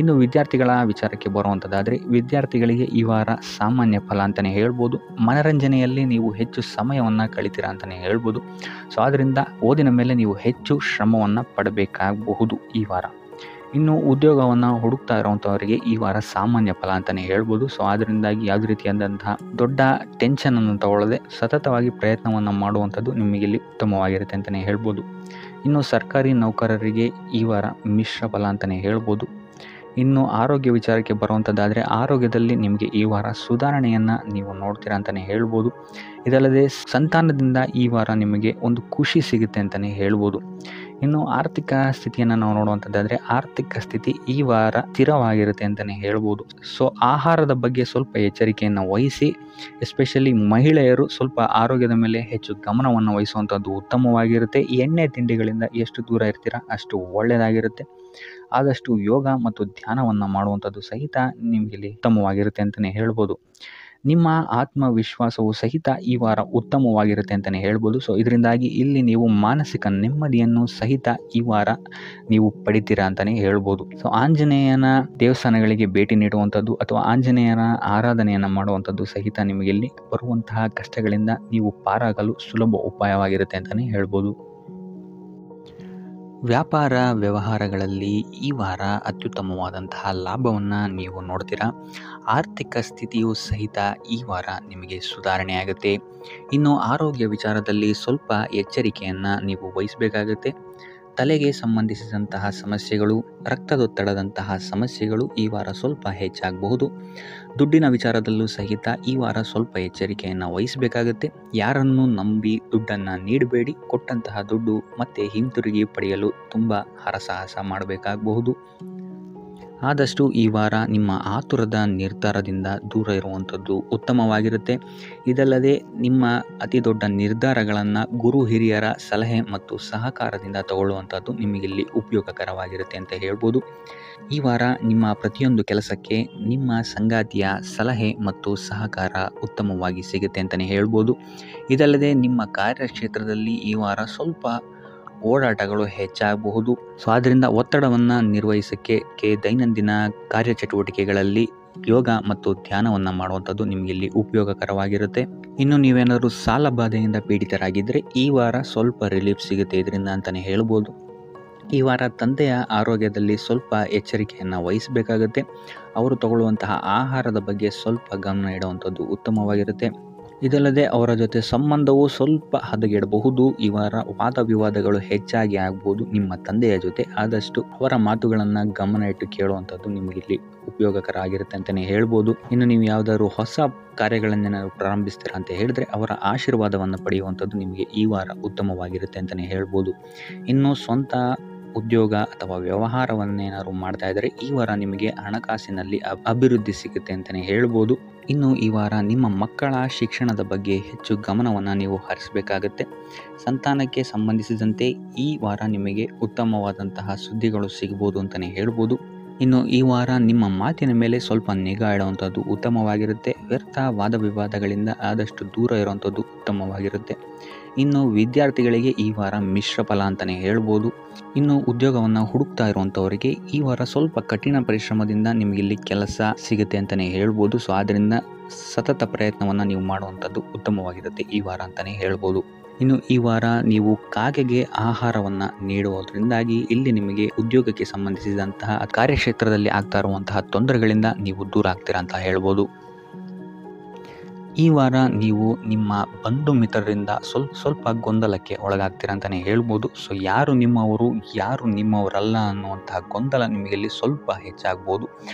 ಇನ್ನು ವಿದ್ಯಾರ್ಥಿಗಳ ವಿಚಾರಕ್ಕೆ ಬರುವಂಥದ್ದಾದರೆ ವಿದ್ಯಾರ್ಥಿಗಳಿಗೆ ಈ ವಾರ ಸಾಮಾನ್ಯ ಫಲ ಅಂತಲೇ ಹೇಳ್ಬೋದು. ಮನರಂಜನೆಯಲ್ಲಿ ನೀವು ಹೆಚ್ಚು ಸಮಯವನ್ನು ಕಳಿತೀರಾ ಅಂತಲೇ ಹೇಳ್ಬೋದು. ಸೊ ಆದ್ದರಿಂದ ಓದಿನ ಮೇಲೆ ನೀವು ಹೆಚ್ಚು ಶ್ರಮವನ್ನು ಪಡಬೇಕಾಗಬಹುದು ಈ ವಾರ. ಇನ್ನು ಉದ್ಯೋಗವನ್ನು ಹುಡುಕ್ತಾ ಇರೋವಂಥವರಿಗೆ ಈ ವಾರ ಸಾಮಾನ್ಯ ಫಲ ಅಂತಲೇ ಹೇಳ್ಬೋದು. ಸೊ ಅದರಿಂದಾಗಿ ಯಾವುದೇ ರೀತಿಯಾದಂತಹ ದೊಡ್ಡ ಟೆನ್ಷನನ್ನು ತಗೊಳ್ಳದೆ ಸತತವಾಗಿ ಪ್ರಯತ್ನವನ್ನು ಮಾಡುವಂಥದ್ದು ನಿಮಗಿಲ್ಲಿ ಉತ್ತಮವಾಗಿರುತ್ತೆ ಅಂತಲೇ ಹೇಳ್ಬೋದು. ಇನ್ನು ಸರ್ಕಾರಿ ನೌಕರರಿಗೆ ಈ ವಾರ ಮಿಶ್ರ ಫಲ ಅಂತಲೇ ಹೇಳ್ಬೋದು. ಇನ್ನು ಆರೋಗ್ಯ ವಿಚಾರಕ್ಕೆ ಬರುವಂಥದ್ದಾದರೆ ಆರೋಗ್ಯದಲ್ಲಿ ನಿಮಗೆ ಈ ವಾರ ಸುಧಾರಣೆಯನ್ನು ನೀವು ನೋಡ್ತೀರಾ ಅಂತಲೇ ಹೇಳ್ಬೋದು. ಇದಲ್ಲದೆ ಸಂತಾನದಿಂದ ಈ ವಾರ ನಿಮಗೆ ಒಂದು ಖುಷಿ ಸಿಗುತ್ತೆ ಅಂತಲೇ ಹೇಳ್ಬೋದು. ಇನ್ನು ಆರ್ಥಿಕ ಸ್ಥಿತಿಯನ್ನು ನಾವು ನೋಡುವಂಥದ್ದಾದರೆ ಆರ್ಥಿಕ ಸ್ಥಿತಿ ಈ ವಾರ ಸ್ಥಿರವಾಗಿರುತ್ತೆ ಅಂತಲೇ ಹೇಳ್ಬೋದು. ಸೊ ಆಹಾರದ ಬಗ್ಗೆ ಸ್ವಲ್ಪ ಎಚ್ಚರಿಕೆಯನ್ನು ವಹಿಸಿ, ಎಸ್ಪೆಷಲಿ ಮಹಿಳೆಯರು ಸ್ವಲ್ಪ ಆರೋಗ್ಯದ ಮೇಲೆ ಹೆಚ್ಚು ಗಮನವನ್ನು ವಹಿಸುವಂಥದ್ದು ಉತ್ತಮವಾಗಿರುತ್ತೆ. ಎಣ್ಣೆ ತಿಂಡಿಗಳಿಂದ ಎಷ್ಟು ದೂರ ಇರ್ತೀರಾ ಅಷ್ಟು ಒಳ್ಳೆಯದಾಗಿರುತ್ತೆ. ಆದಷ್ಟು ಯೋಗ ಮತ್ತು ಧ್ಯಾನವನ್ನು ಮಾಡುವಂಥದ್ದು ಸಹಿತ ನಿಮಗಿಲ್ಲಿ ಉತ್ತಮವಾಗಿರುತ್ತೆ ಅಂತಲೇ ಹೇಳ್ಬೋದು. ನಿಮ್ಮ ಆತ್ಮವಿಶ್ವಾಸವು ಸಹಿತ ಈ ವಾರ ಉತ್ತಮವಾಗಿರುತ್ತೆ ಅಂತಲೇ ಹೇಳ್ಬೋದು. ಸೊ ಇದರಿಂದಾಗಿ ಇಲ್ಲಿ ನೀವು ಮಾನಸಿಕ ನೆಮ್ಮದಿಯನ್ನು ಸಹಿತ ಈ ವಾರ ನೀವು ಪಡಿತೀರಾ ಅಂತಲೇ ಹೇಳ್ಬೋದು. ಸೊ ಆಂಜನೇಯನ ದೇವಸ್ಥಾನಗಳಿಗೆ ಭೇಟಿ ನೀಡುವಂಥದ್ದು ಅಥವಾ ಆಂಜನೇಯನ ಆರಾಧನೆಯನ್ನು ಮಾಡುವಂಥದ್ದು ಸಹಿತ ನಿಮಗಿಲ್ಲಿ ಬರುವಂತಹ ಕಷ್ಟಗಳಿಂದ ನೀವು ಪಾರಾಗಲು ಸುಲಭ ಉಪಾಯವಾಗಿರುತ್ತೆ ಅಂತಲೇ ಹೇಳ್ಬೋದು. ವ್ಯಾಪಾರ ವ್ಯವಹಾರಗಳಲ್ಲಿ ಈ ವಾರ ಅತ್ಯುತ್ತಮವಾದಂತಹ ಲಾಭವನ್ನು ನೀವು ನೋಡ್ತೀರಾ. ಆರ್ಥಿಕ ಸ್ಥಿತಿಯೂ ಸಹಿತ ಈ ವಾರ ನಿಮಗೆ ಸುಧಾರಣೆಯಾಗುತ್ತೆ. ಇನ್ನು ಆರೋಗ್ಯ ವಿಚಾರದಲ್ಲಿ ಸ್ವಲ್ಪ ಎಚ್ಚರಿಕೆಯನ್ನು ನೀವು ವಹಿಸಬೇಕಾಗುತ್ತೆ. ತಲೆಗೆ ಸಂಬಂಧಿಸಿದಂತಹ ಸಮಸ್ಯೆಗಳು, ರಕ್ತದೊತ್ತಡದಂತಹ ಸಮಸ್ಯೆಗಳು ಈ ವಾರ ಸ್ವಲ್ಪ ಹೆಚ್ಚಾಗಬಹುದು. ದುಡ್ಡಿನ ವಿಚಾರದಲ್ಲೂ ಸಹಿತ ಈ ವಾರ ಸ್ವಲ್ಪ ಎಚ್ಚರಿಕೆಯನ್ನು ವಹಿಸಬೇಕಾಗುತ್ತೆ. ಯಾರನ್ನು ನಂಬಿ ದುಡ್ಡನ್ನು ನೀಡಬೇಡಿ. ಕೊಟ್ಟಂತಹ ದುಡ್ಡು ಮತ್ತೆ ಹಿಂತಿರುಗಿ ಪಡೆಯಲು ತುಂಬ ಹರಸಾಹಸ ಮಾಡಬೇಕಾಗಬಹುದು. ಆದಷ್ಟು ಈ ವಾರ ನಿಮ್ಮ ಆತುರದ ನಿರ್ಧಾರದಿಂದ ದೂರ ಇರುವಂಥದ್ದು ಉತ್ತಮವಾಗಿರುತ್ತೆ. ಇದಲ್ಲದೆ ನಿಮ್ಮ ಅತಿ ದೊಡ್ಡ ನಿರ್ಧಾರಗಳನ್ನು ಗುರು ಹಿರಿಯರ ಸಲಹೆ ಮತ್ತು ಸಹಕಾರದಿಂದ ತಗೊಳ್ಳುವಂಥದ್ದು ನಿಮಗಿಲ್ಲಿ ಉಪಯೋಗಕರವಾಗಿರುತ್ತೆ ಅಂತ ಹೇಳ್ಬೋದು. ಈ ವಾರ ನಿಮ್ಮ ಪ್ರತಿಯೊಂದು ಕೆಲಸಕ್ಕೆ ನಿಮ್ಮ ಸಂಗಾತಿಯ ಸಲಹೆ ಮತ್ತು ಸಹಕಾರ ಉತ್ತಮವಾಗಿ ಸಿಗುತ್ತೆ ಅಂತಲೇ ಹೇಳ್ಬೋದು. ಇದಲ್ಲದೆ ನಿಮ್ಮ ಕಾರ್ಯಕ್ಷೇತ್ರದಲ್ಲಿ ಈ ವಾರ ಸ್ವಲ್ಪ ಓಡಾಟಗಳು ಹೆಚ್ಚಾಗಬಹುದು. ಸೊ ಆದ್ದರಿಂದ ಒತ್ತಡವನ್ನು ನಿರ್ವಹಿಸೋಕ್ಕೆ ದೈನಂದಿನ ಕಾರ್ಯಚಟುವಟಿಕೆಗಳಲ್ಲಿ ಯೋಗ ಮತ್ತು ಧ್ಯಾನವನ್ನು ಮಾಡುವಂಥದ್ದು ನಿಮಗಿಲ್ಲಿ ಉಪಯೋಗಕರವಾಗಿರುತ್ತೆ. ಇನ್ನು ನೀವೇನಾದರೂ ಸಾಲ ಬಾಧೆಯಿಂದ ಪೀಡಿತರಾಗಿದ್ದರೆ ಈ ವಾರ ಸ್ವಲ್ಪ ರಿಲೀಫ್ ಸಿಗುತ್ತೆ ಇದರಿಂದ ಅಂತಲೇ ಹೇಳ್ಬೋದು. ಈ ವಾರ ತಂದೆಯ ಆರೋಗ್ಯದಲ್ಲಿ ಸ್ವಲ್ಪ ಎಚ್ಚರಿಕೆಯನ್ನು ವಹಿಸಬೇಕಾಗುತ್ತೆ. ಅವರು ತಗೊಳ್ಳುವಂತಹ ಆಹಾರದ ಬಗ್ಗೆ ಸ್ವಲ್ಪ ಗಮನ ಇಡುವಂಥದ್ದು ಉತ್ತಮವಾಗಿರುತ್ತೆ. ಇದಲ್ಲದೆ ಅವರ ಜೊತೆ ಸಂಬಂಧವು ಸ್ವಲ್ಪ ಹದಗೆಡಬಹುದು. ಈ ವಾರ ವಾದ ವಿವಾದಗಳು ಹೆಚ್ಚಾಗಿ ಆಗ್ಬೋದು ನಿಮ್ಮ ತಂದೆಯ ಜೊತೆ. ಆದಷ್ಟು ಅವರ ಮಾತುಗಳನ್ನು ಗಮನ ಇಟ್ಟು ಕೇಳುವಂಥದ್ದು ನಿಮಗಿಲ್ಲಿ ಉಪಯೋಗಕರ ಆಗಿರುತ್ತೆ ಅಂತಲೇ ಹೇಳ್ಬೋದು. ಇನ್ನು ನೀವು ಯಾವುದಾದ್ರು ಹೊಸ ಕಾರ್ಯಗಳನ್ನೇನಾದ್ರು ಪ್ರಾರಂಭಿಸ್ತೀರಾ ಅಂತ ಹೇಳಿದ್ರೆ ಅವರ ಆಶೀರ್ವಾದವನ್ನು ಪಡೆಯುವಂಥದ್ದು ನಿಮಗೆ ಈ ವಾರ ಉತ್ತಮವಾಗಿರುತ್ತೆ ಅಂತಲೇ ಹೇಳ್ಬೋದು. ಇನ್ನು ಸ್ವಂತ ಉದ್ಯೋಗ ಅಥವಾ ವ್ಯವಹಾರವನ್ನೇನಾದ್ರು ಮಾಡ್ತಾ ಇದ್ದರೆ ಈ ವಾರ ನಿಮಗೆ ಹಣಕಾಸಿನಲ್ಲಿ ಅಭಿವೃದ್ಧಿ ಸಿಗುತ್ತೆ ಅಂತಲೇ ಹೇಳ್ಬೋದು. ಇನ್ನು ಈ ವಾರ ನಿಮ್ಮ ಮಕ್ಕಳ ಶಿಕ್ಷಣದ ಬಗ್ಗೆ ಹೆಚ್ಚು ಗಮನವನ್ನು ನೀವು ಹರಿಸಬೇಕಾಗತ್ತೆ. ಸಂತಾನಕ್ಕೆ ಸಂಬಂಧಿಸಿದಂತೆ ಈ ವಾರ ನಿಮಗೆ ಉತ್ತಮವಾದಂತಹ ಸುದ್ದಿಗಳು ಸಿಗ್ಬೋದು ಅಂತಲೇ ಹೇಳ್ಬೋದು. ಇನ್ನು ಈ ವಾರ ನಿಮ್ಮ ಮಾತಿನ ಮೇಲೆ ಸ್ವಲ್ಪ ನಿಗಾ ಇಡುವಂಥದ್ದು ಉತ್ತಮವಾಗಿರುತ್ತೆ. ವ್ಯರ್ಥ ವಾದ ವಿವಾದಗಳಿಂದ ಆದಷ್ಟು ದೂರ ಇರುವಂಥದ್ದು ಉತ್ತಮವಾಗಿರುತ್ತೆ. ಇನ್ನು ವಿದ್ಯಾರ್ಥಿಗಳಿಗೆ ಈ ವಾರ ಮಿಶ್ರ ಫಲ ಅಂತಲೇ ಹೇಳ್ಬೋದು. ಇನ್ನು ಉದ್ಯೋಗವನ್ನು ಹುಡುಕ್ತಾ ಇರುವಂಥವರಿಗೆ ಈ ವಾರ ಸ್ವಲ್ಪ ಕಠಿಣ ಪರಿಶ್ರಮದಿಂದ ನಿಮಗಿಲ್ಲಿ ಕೆಲಸ ಸಿಗುತ್ತೆ ಅಂತಲೇ ಹೇಳ್ಬೋದು. ಸೊ ಆದ್ದರಿಂದ ಸತತ ಪ್ರಯತ್ನವನ್ನು ನೀವು ಮಾಡುವಂಥದ್ದು ಉತ್ತಮವಾಗಿರುತ್ತೆ ಈ ವಾರ ಅಂತಲೇ ಹೇಳ್ಬೋದು. ಇನ್ನು ಈ ವಾರ ನೀವು ಕಾಗೆಗೆ ಆಹಾರವನ್ನು ನೀಡುವುದರಿಂದಾಗಿ ಇಲ್ಲಿ ನಿಮಗೆ ಉದ್ಯೋಗಕ್ಕೆ ಸಂಬಂಧಿಸಿದಂತಹ ಕಾರ್ಯಕ್ಷೇತ್ರದಲ್ಲಿ ಆಗ್ತಾ ಇರುವಂತಹ ತೊಂದರೆಗಳಿಂದ ನೀವು ದೂರ ಆಗ್ತೀರಾ ಅಂತ ಹೇಳ್ಬೋದು. ಈ ವಾರ ನೀವು ನಿಮ್ಮ ಬಂಧು ಮಿತ್ರರಿಂದ ಸ್ವಲ್ಪ ಗೊಂದಲಕ್ಕೆ ಒಳಗಾಗ್ತೀರಾ ಅಂತಲೇ ಹೇಳ್ಬೋದು. ಸೊ ಯಾರು ನಿಮ್ಮವರು ಯಾರು ನಿಮ್ಮವರಲ್ಲ ಅನ್ನುವಂತಹ ಗೊಂದಲ ನಿಮಗಿಲ್ಲಿ ಸ್ವಲ್ಪ ಹೆಚ್ಚಾಗ್ಬೋದು.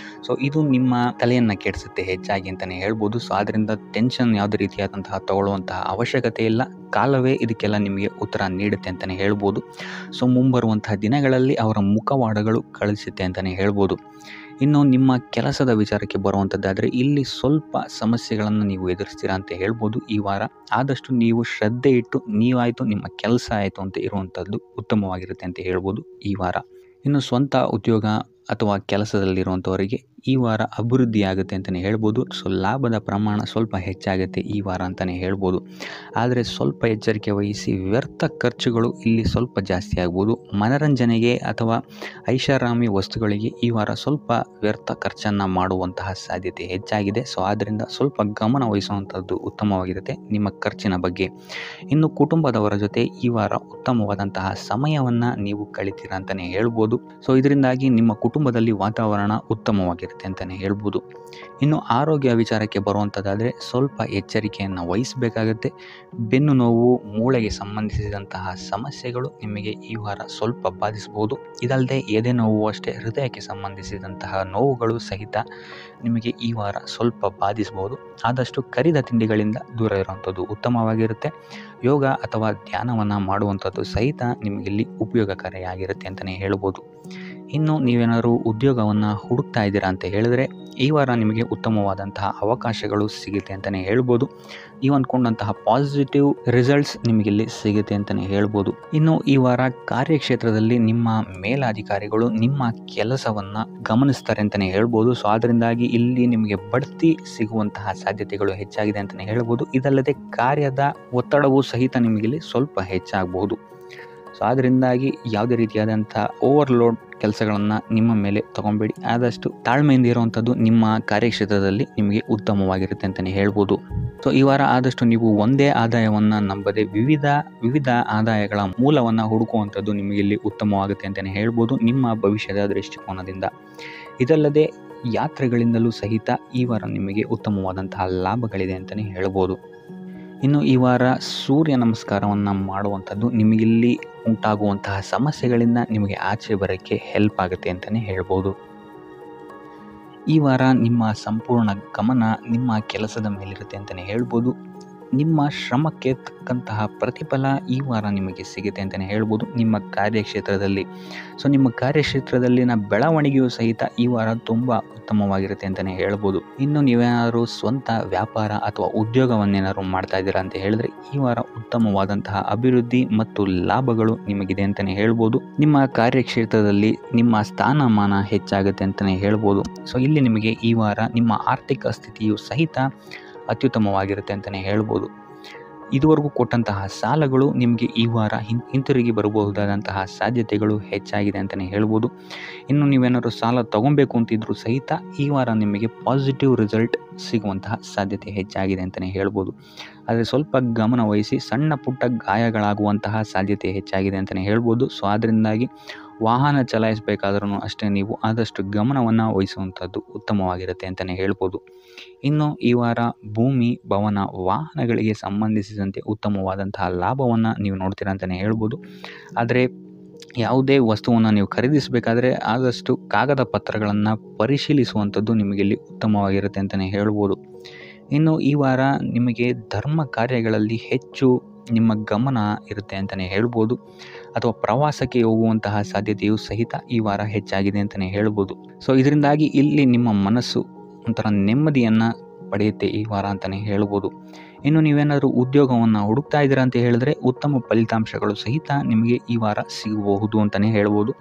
ಸೊ ಇದು ನಿಮ್ಮ ತಲೆಯನ್ನು ಕೆಡಿಸುತ್ತೆ ಹೆಚ್ಚಾಗಿ ಅಂತಲೇ ಹೇಳ್ಬೋದು. ಸೊ ಆದ್ದರಿಂದ ಟೆನ್ಷನ್ ಯಾವುದೇ ರೀತಿಯಾದಂತಹ ತಗೊಳ್ಳುವಂತಹ ಅವಶ್ಯಕತೆ ಇಲ್ಲ. ಕಾಲವೇ ಇದಕ್ಕೆಲ್ಲ ನಿಮಗೆ ಉತ್ತರ ನೀಡುತ್ತೆ ಅಂತಲೇ ಹೇಳ್ಬೋದು. ಸೊ ಮುಂಬರುವಂತಹ ದಿನಗಳಲ್ಲಿ ಅವರ ಮುಖವಾಡಗಳು ಕಳಿಸುತ್ತೆ ಅಂತಲೇ ಹೇಳ್ಬೋದು. ಇನ್ನು ನಿಮ್ಮ ಕೆಲಸದ ವಿಚಾರಕ್ಕೆ ಬರುವಂಥದ್ದಾದರೆ ಇಲ್ಲಿ ಸ್ವಲ್ಪ ಸಮಸ್ಯೆಗಳನ್ನು ನೀವು ಎದುರಿಸ್ತೀರಾ ಅಂತ ಹೇಳ್ಬೋದು. ಈ ವಾರ ಆದಷ್ಟು ನೀವು ಶ್ರದ್ಧೆ ಇಟ್ಟು ನೀವಾಯಿತು ನಿಮ್ಮ ಕೆಲಸ ಆಯಿತು ಅಂತ ಇರುವಂಥದ್ದು ಉತ್ತಮವಾಗಿರುತ್ತೆ ಅಂತ ಹೇಳ್ಬೋದು ಈ ವಾರ. ಇನ್ನು ಸ್ವಂತ ಉದ್ಯೋಗ ಅಥವಾ ಕೆಲಸದಲ್ಲಿರುವಂಥವರಿಗೆ ಈ ವಾರ ಅಭಿವೃದ್ಧಿ ಆಗುತ್ತೆ ಅಂತಲೇ ಹೇಳ್ಬೋದು. ಸೊ ಲಾಭದ ಪ್ರಮಾಣ ಸ್ವಲ್ಪ ಹೆಚ್ಚಾಗುತ್ತೆ ಈ ವಾರ ಅಂತಲೇ ಹೇಳ್ಬೋದು. ಆದರೆ ಸ್ವಲ್ಪ ಎಚ್ಚರಿಕೆ ವಹಿಸಿ. ವ್ಯರ್ಥ ಖರ್ಚುಗಳು ಇಲ್ಲಿ ಸ್ವಲ್ಪ ಜಾಸ್ತಿ ಆಗ್ಬೋದು. ಮನರಂಜನೆಗೆ ಅಥವಾ ಐಷಾರಾಮಿ ವಸ್ತುಗಳಿಗೆ ಈ ವಾರ ಸ್ವಲ್ಪ ವ್ಯರ್ಥ ಖರ್ಚನ್ನು ಮಾಡುವಂತಹ ಸಾಧ್ಯತೆ ಹೆಚ್ಚಾಗಿದೆ. ಸೊ ಆದ್ದರಿಂದ ಸ್ವಲ್ಪ ಗಮನ ವಹಿಸುವಂಥದ್ದು ಉತ್ತಮವಾಗಿರುತ್ತೆ ನಿಮ್ಮ ಖರ್ಚಿನ ಬಗ್ಗೆ. ಇನ್ನು ಕುಟುಂಬದವರ ಜೊತೆ ಈ ವಾರ ಉತ್ತಮವಾದಂತಹ ಸಮಯವನ್ನು ನೀವು ಕಳಿತೀರಾ ಅಂತಲೇ ಹೇಳ್ಬೋದು. ಸೊ ಇದರಿಂದಾಗಿ ನಿಮ್ಮ ಕುಟುಂಬದಲ್ಲಿ ವಾತಾವರಣ ಉತ್ತಮವಾಗಿರುತ್ತೆ ಅಂತಲೇ ಹೇಳ್ಬೋದು. ಇನ್ನು ಆರೋಗ್ಯ ವಿಚಾರಕ್ಕೆ ಬರುವಂಥದ್ದಾದರೆ ಸ್ವಲ್ಪ ಎಚ್ಚರಿಕೆಯನ್ನು ವಹಿಸಬೇಕಾಗತ್ತೆ. ಬೆನ್ನು ನೋವು, ಮೂಳೆಗೆ ಸಂಬಂಧಿಸಿದಂತಹ ಸಮಸ್ಯೆಗಳು ನಿಮಗೆ ಈ ವಾರ ಸ್ವಲ್ಪ ಬಾಧಿಸಬಹುದು. ಇದಲ್ಲದೆ ಎದೆ ನೋವು ಅಷ್ಟೇ ಹೃದಯಕ್ಕೆ ಸಂಬಂಧಿಸಿದಂತಹ ನೋವುಗಳು ಸಹಿತ ನಿಮಗೆ ಈ ವಾರ ಸ್ವಲ್ಪ ಬಾಧಿಸಬಹುದು. ಆದಷ್ಟು ಕರಿದ ತಿಂಡಿಗಳಿಂದ ದೂರ ಇರುವಂಥದ್ದು ಉತ್ತಮವಾಗಿರುತ್ತೆ. ಯೋಗ ಅಥವಾ ಧ್ಯಾನವನ್ನು ಮಾಡುವಂಥದ್ದು ಸಹಿತ ನಿಮಗಿಲ್ಲಿ ಉಪಯೋಗಕಾರಿಯಾಗಿರುತ್ತೆ ಅಂತಲೇ ಹೇಳ್ಬೋದು. ಇನ್ನು ನೀವೇನಾದರೂ ಉದ್ಯೋಗವನ್ನು ಹುಡುಕ್ತಾ ಇದ್ದೀರಾ ಅಂತ ಹೇಳಿದ್ರೆ ಈ ವಾರ ನಿಮಗೆ ಉತ್ತಮವಾದಂತಹ ಅವಕಾಶಗಳು ಸಿಗುತ್ತೆ ಅಂತಲೇ ಹೇಳ್ಬೋದು. ನೀವು ಅಂದ್ಕೊಂಡಂತಹ ಪಾಸಿಟಿವ್ ರಿಸಲ್ಟ್ಸ್ ನಿಮಗಿಲ್ಲಿ ಸಿಗುತ್ತೆ ಅಂತಲೇ ಹೇಳ್ಬೋದು. ಇನ್ನು ಈ ವಾರ ಕಾರ್ಯಕ್ಷೇತ್ರದಲ್ಲಿ ನಿಮ್ಮ ಮೇಲಾಧಿಕಾರಿಗಳು ನಿಮ್ಮ ಕೆಲಸವನ್ನು ಗಮನಿಸ್ತಾರೆ ಅಂತಲೇ ಹೇಳ್ಬೋದು. ಸೊ ಅದರಿಂದಾಗಿ ಇಲ್ಲಿ ನಿಮಗೆ ಬಡ್ತಿ ಸಿಗುವಂತಹ ಸಾಧ್ಯತೆಗಳು ಹೆಚ್ಚಾಗಿದೆ ಅಂತಲೇ ಹೇಳ್ಬೋದು. ಇದಲ್ಲದೆ ಕಾರ್ಯದ ಒತ್ತಡವೂ ಸಹಿತ ನಿಮಗಿಲ್ಲಿ ಸ್ವಲ್ಪ ಹೆಚ್ಚಾಗಬಹುದು. ಸೊ ಅದರಿಂದಾಗಿ ಯಾವುದೇ ರೀತಿಯಾದಂಥ ಓವರ್ಲೋಡ್ ಕೆಲಸಗಳನ್ನು ನಿಮ್ಮ ಮೇಲೆ ತಗೊಬೇಡಿ. ಆದಷ್ಟು ತಾಳ್ಮೆಯಿಂದ ಇರುವಂಥದ್ದು ನಿಮ್ಮ ಕಾರ್ಯಕ್ಷೇತ್ರದಲ್ಲಿ ನಿಮಗೆ ಉತ್ತಮವಾಗಿರುತ್ತೆ ಅಂತಲೇ ಹೇಳ್ಬೋದು. ಸೊ ಈ ವಾರ ಆದಷ್ಟು ನೀವು ಒಂದೇ ಆದಾಯವನ್ನು ನಂಬದೆ ವಿವಿಧ ಆದಾಯಗಳ ಮೂಲವನ್ನು ಹುಡುಕುವಂಥದ್ದು ನಿಮಗೆ ಇಲ್ಲಿ ಉತ್ತಮವಾಗುತ್ತೆ ಅಂತಲೇ ಹೇಳ್ಬೋದು ನಿಮ್ಮ ಭವಿಷ್ಯದ ದೃಷ್ಟಿಕೋನದಿಂದ. ಇದಲ್ಲದೆ ಯಾತ್ರೆಗಳಿಂದಲೂ ಸಹಿತ ಈ ವಾರ ನಿಮಗೆ ಉತ್ತಮವಾದಂತಹ ಲಾಭಗಳಿದೆ ಅಂತಲೇ ಹೇಳ್ಬೋದು. ಇನ್ನು ಈ ವಾರ ಸೂರ್ಯ ನಮಸ್ಕಾರವನ್ನು ಮಾಡುವಂಥದ್ದು ನಿಮಗಿಲ್ಲಿ ಉಂಟಾಗುವಂತಹ ಸಮಸ್ಯೆಗಳಿಂದ ನಿಮಗೆ ಆಚೆ ಬರೋಕ್ಕೆ ಹೆಲ್ಪ್ ಆಗುತ್ತೆ ಅಂತಲೇ ಹೇಳ್ಬೋದು. ಈ ವಾರ ನಿಮ್ಮ ಸಂಪೂರ್ಣ ಗಮನ ನಿಮ್ಮ ಕೆಲಸದ ಮೇಲಿರುತ್ತೆ ಅಂತಲೇ ಹೇಳ್ಬೋದು. ನಿಮ್ಮ ಶ್ರಮಕ್ಕೆ ತಕ್ಕಂತಹ ಪ್ರತಿಫಲ ಈ ವಾರ ನಿಮಗೆ ಸಿಗುತ್ತೆ ಅಂತಲೇ ಹೇಳ್ಬೋದು ನಿಮ್ಮ ಕಾರ್ಯಕ್ಷೇತ್ರದಲ್ಲಿ. ಸೊ ನಿಮ್ಮ ಕಾರ್ಯಕ್ಷೇತ್ರದಲ್ಲಿನ ಬೆಳವಣಿಗೆಯೂ ಸಹಿತ ಈ ವಾರ ತುಂಬ ಉತ್ತಮವಾಗಿರುತ್ತೆ ಅಂತಲೇ ಹೇಳ್ಬೋದು. ಇನ್ನು ನೀವೇನಾದರೂ ಸ್ವಂತ ವ್ಯಾಪಾರ ಅಥವಾ ಉದ್ಯೋಗವನ್ನೇನಾದ್ರು ಮಾಡ್ತಾ ಇದ್ದೀರಾ ಅಂತ ಹೇಳಿದ್ರೆ ಈ ವಾರ ಉತ್ತಮವಾದಂತಹ ಅಭಿವೃದ್ಧಿ ಮತ್ತು ಲಾಭಗಳು ನಿಮಗಿದೆ ಅಂತಲೇ ಹೇಳ್ಬೋದು. ನಿಮ್ಮ ಕಾರ್ಯಕ್ಷೇತ್ರದಲ್ಲಿ ನಿಮ್ಮ ಸ್ಥಾನಮಾನ ಹೆಚ್ಚಾಗುತ್ತೆ ಅಂತಲೇ ಹೇಳ್ಬೋದು. ಸೊ ಇಲ್ಲಿ ನಿಮಗೆ ಈ ವಾರ ನಿಮ್ಮ ಆರ್ಥಿಕ ಸ್ಥಿತಿಯು ಸಹಿತ ಅತ್ಯುತ್ತಮವಾಗಿರುತ್ತೆ ಅಂತಲೇ ಹೇಳ್ಬೋದು. ಇದುವರೆಗೂ ಕೊಟ್ಟಂತಹ ಸಾಲಗಳು ನಿಮಗೆ ಈ ವಾರ ಹಿಂತಿರುಗಿ ಬರಬಹುದಾದಂತಹ ಸಾಧ್ಯತೆಗಳು ಹೆಚ್ಚಾಗಿದೆ ಅಂತಲೇ ಹೇಳ್ಬೋದು. ಇನ್ನು ನೀವೇನಾದ್ರು ಸಾಲ ತೊಗೊಬೇಕು ಅಂತಿದ್ರೂ ಸಹಿತ ಈ ವಾರ ನಿಮಗೆ ಪಾಸಿಟಿವ್ ರಿಸಲ್ಟ್ ಸಿಗುವಂತಹ ಸಾಧ್ಯತೆ ಹೆಚ್ಚಾಗಿದೆ ಅಂತಲೇ ಹೇಳ್ಬೋದು. ಆದರೆ ಸ್ವಲ್ಪ ಗಮನ ವಹಿಸಿ, ಸಣ್ಣ ಪುಟ್ಟ ಗಾಯಗಳಾಗುವಂತಹ ಸಾಧ್ಯತೆ ಹೆಚ್ಚಾಗಿದೆ ಅಂತಲೇ ಹೇಳ್ಬೋದು. ಸೊ ಅದರಿಂದಾಗಿ ವಾಹನ ಚಲಾಯಿಸಬೇಕಾದ್ರೂ ಅಷ್ಟೇ ನೀವು ಆದಷ್ಟು ಗಮನವನ್ನು ವಹಿಸುವಂಥದ್ದು ಉತ್ತಮವಾಗಿರುತ್ತೆ ಅಂತಲೇ ಹೇಳ್ಬೋದು. ಇನ್ನು ಈ ವಾರ ಭೂಮಿ, ಭವನ, ವಾಹನಗಳಿಗೆ ಸಂಬಂಧಿಸಿದಂತೆ ಉತ್ತಮವಾದಂತಹ ಲಾಭವನ್ನು ನೀವು ನೋಡ್ತೀರಾ ಅಂತಲೇ ಹೇಳ್ಬೋದು. ಆದರೆ ಯಾವುದೇ ವಸ್ತುವನ್ನು ನೀವು ಖರೀದಿಸಬೇಕಾದ್ರೆ ಆದಷ್ಟು ಕಾಗದ ಪತ್ರಗಳನ್ನು ಪರಿಶೀಲಿಸುವಂಥದ್ದು ನಿಮಗಿಲ್ಲಿ ಉತ್ತಮವಾಗಿರುತ್ತೆ ಅಂತಲೇ ಹೇಳ್ಬೋದು. ಇನ್ನು ಈ ವಾರ ನಿಮಗೆ ಧರ್ಮ ಕಾರ್ಯಗಳಲ್ಲಿ ಹೆಚ್ಚು ನಿಮ್ಮ ಗಮನ ಇರುತ್ತೆ ಅಂತಲೇ ಹೇಳ್ಬೋದು. ಅಥವಾ ಪ್ರವಾಸಕ್ಕೆ ಹೋಗುವಂತಹ ಸಾಧ್ಯತೆಯು ಸಹಿತ ಈ ವಾರ ಹೆಚ್ಚಾಗಿದೆ ಅಂತಲೇ ಹೇಳ್ಬೋದು. ಸೊ ಇದರಿಂದಾಗಿ ಇಲ್ಲಿ ನಿಮ್ಮ ಮನಸ್ಸು ಒಂಥರ ನೆಮ್ಮದಿಯನ್ನು ಪಡೆಯುತ್ತೆ ಈ ವಾರ ಅಂತಲೇ ಹೇಳ್ಬೋದು. ಇನ್ನು ನೀವೇನಾದರೂ ಉದ್ಯೋಗವನ್ನು ಹುಡುಕ್ತಾ ಇದ್ದೀರಾ ಅಂತ ಹೇಳಿದ್ರೆ ಉತ್ತಮ ಫಲಿತಾಂಶಗಳು ಸಹಿತ ನಿಮಗೆ ಈ ವಾರ ಸಿಗಬಹುದು ಅಂತಲೇ ಹೇಳ್ಬೋದು.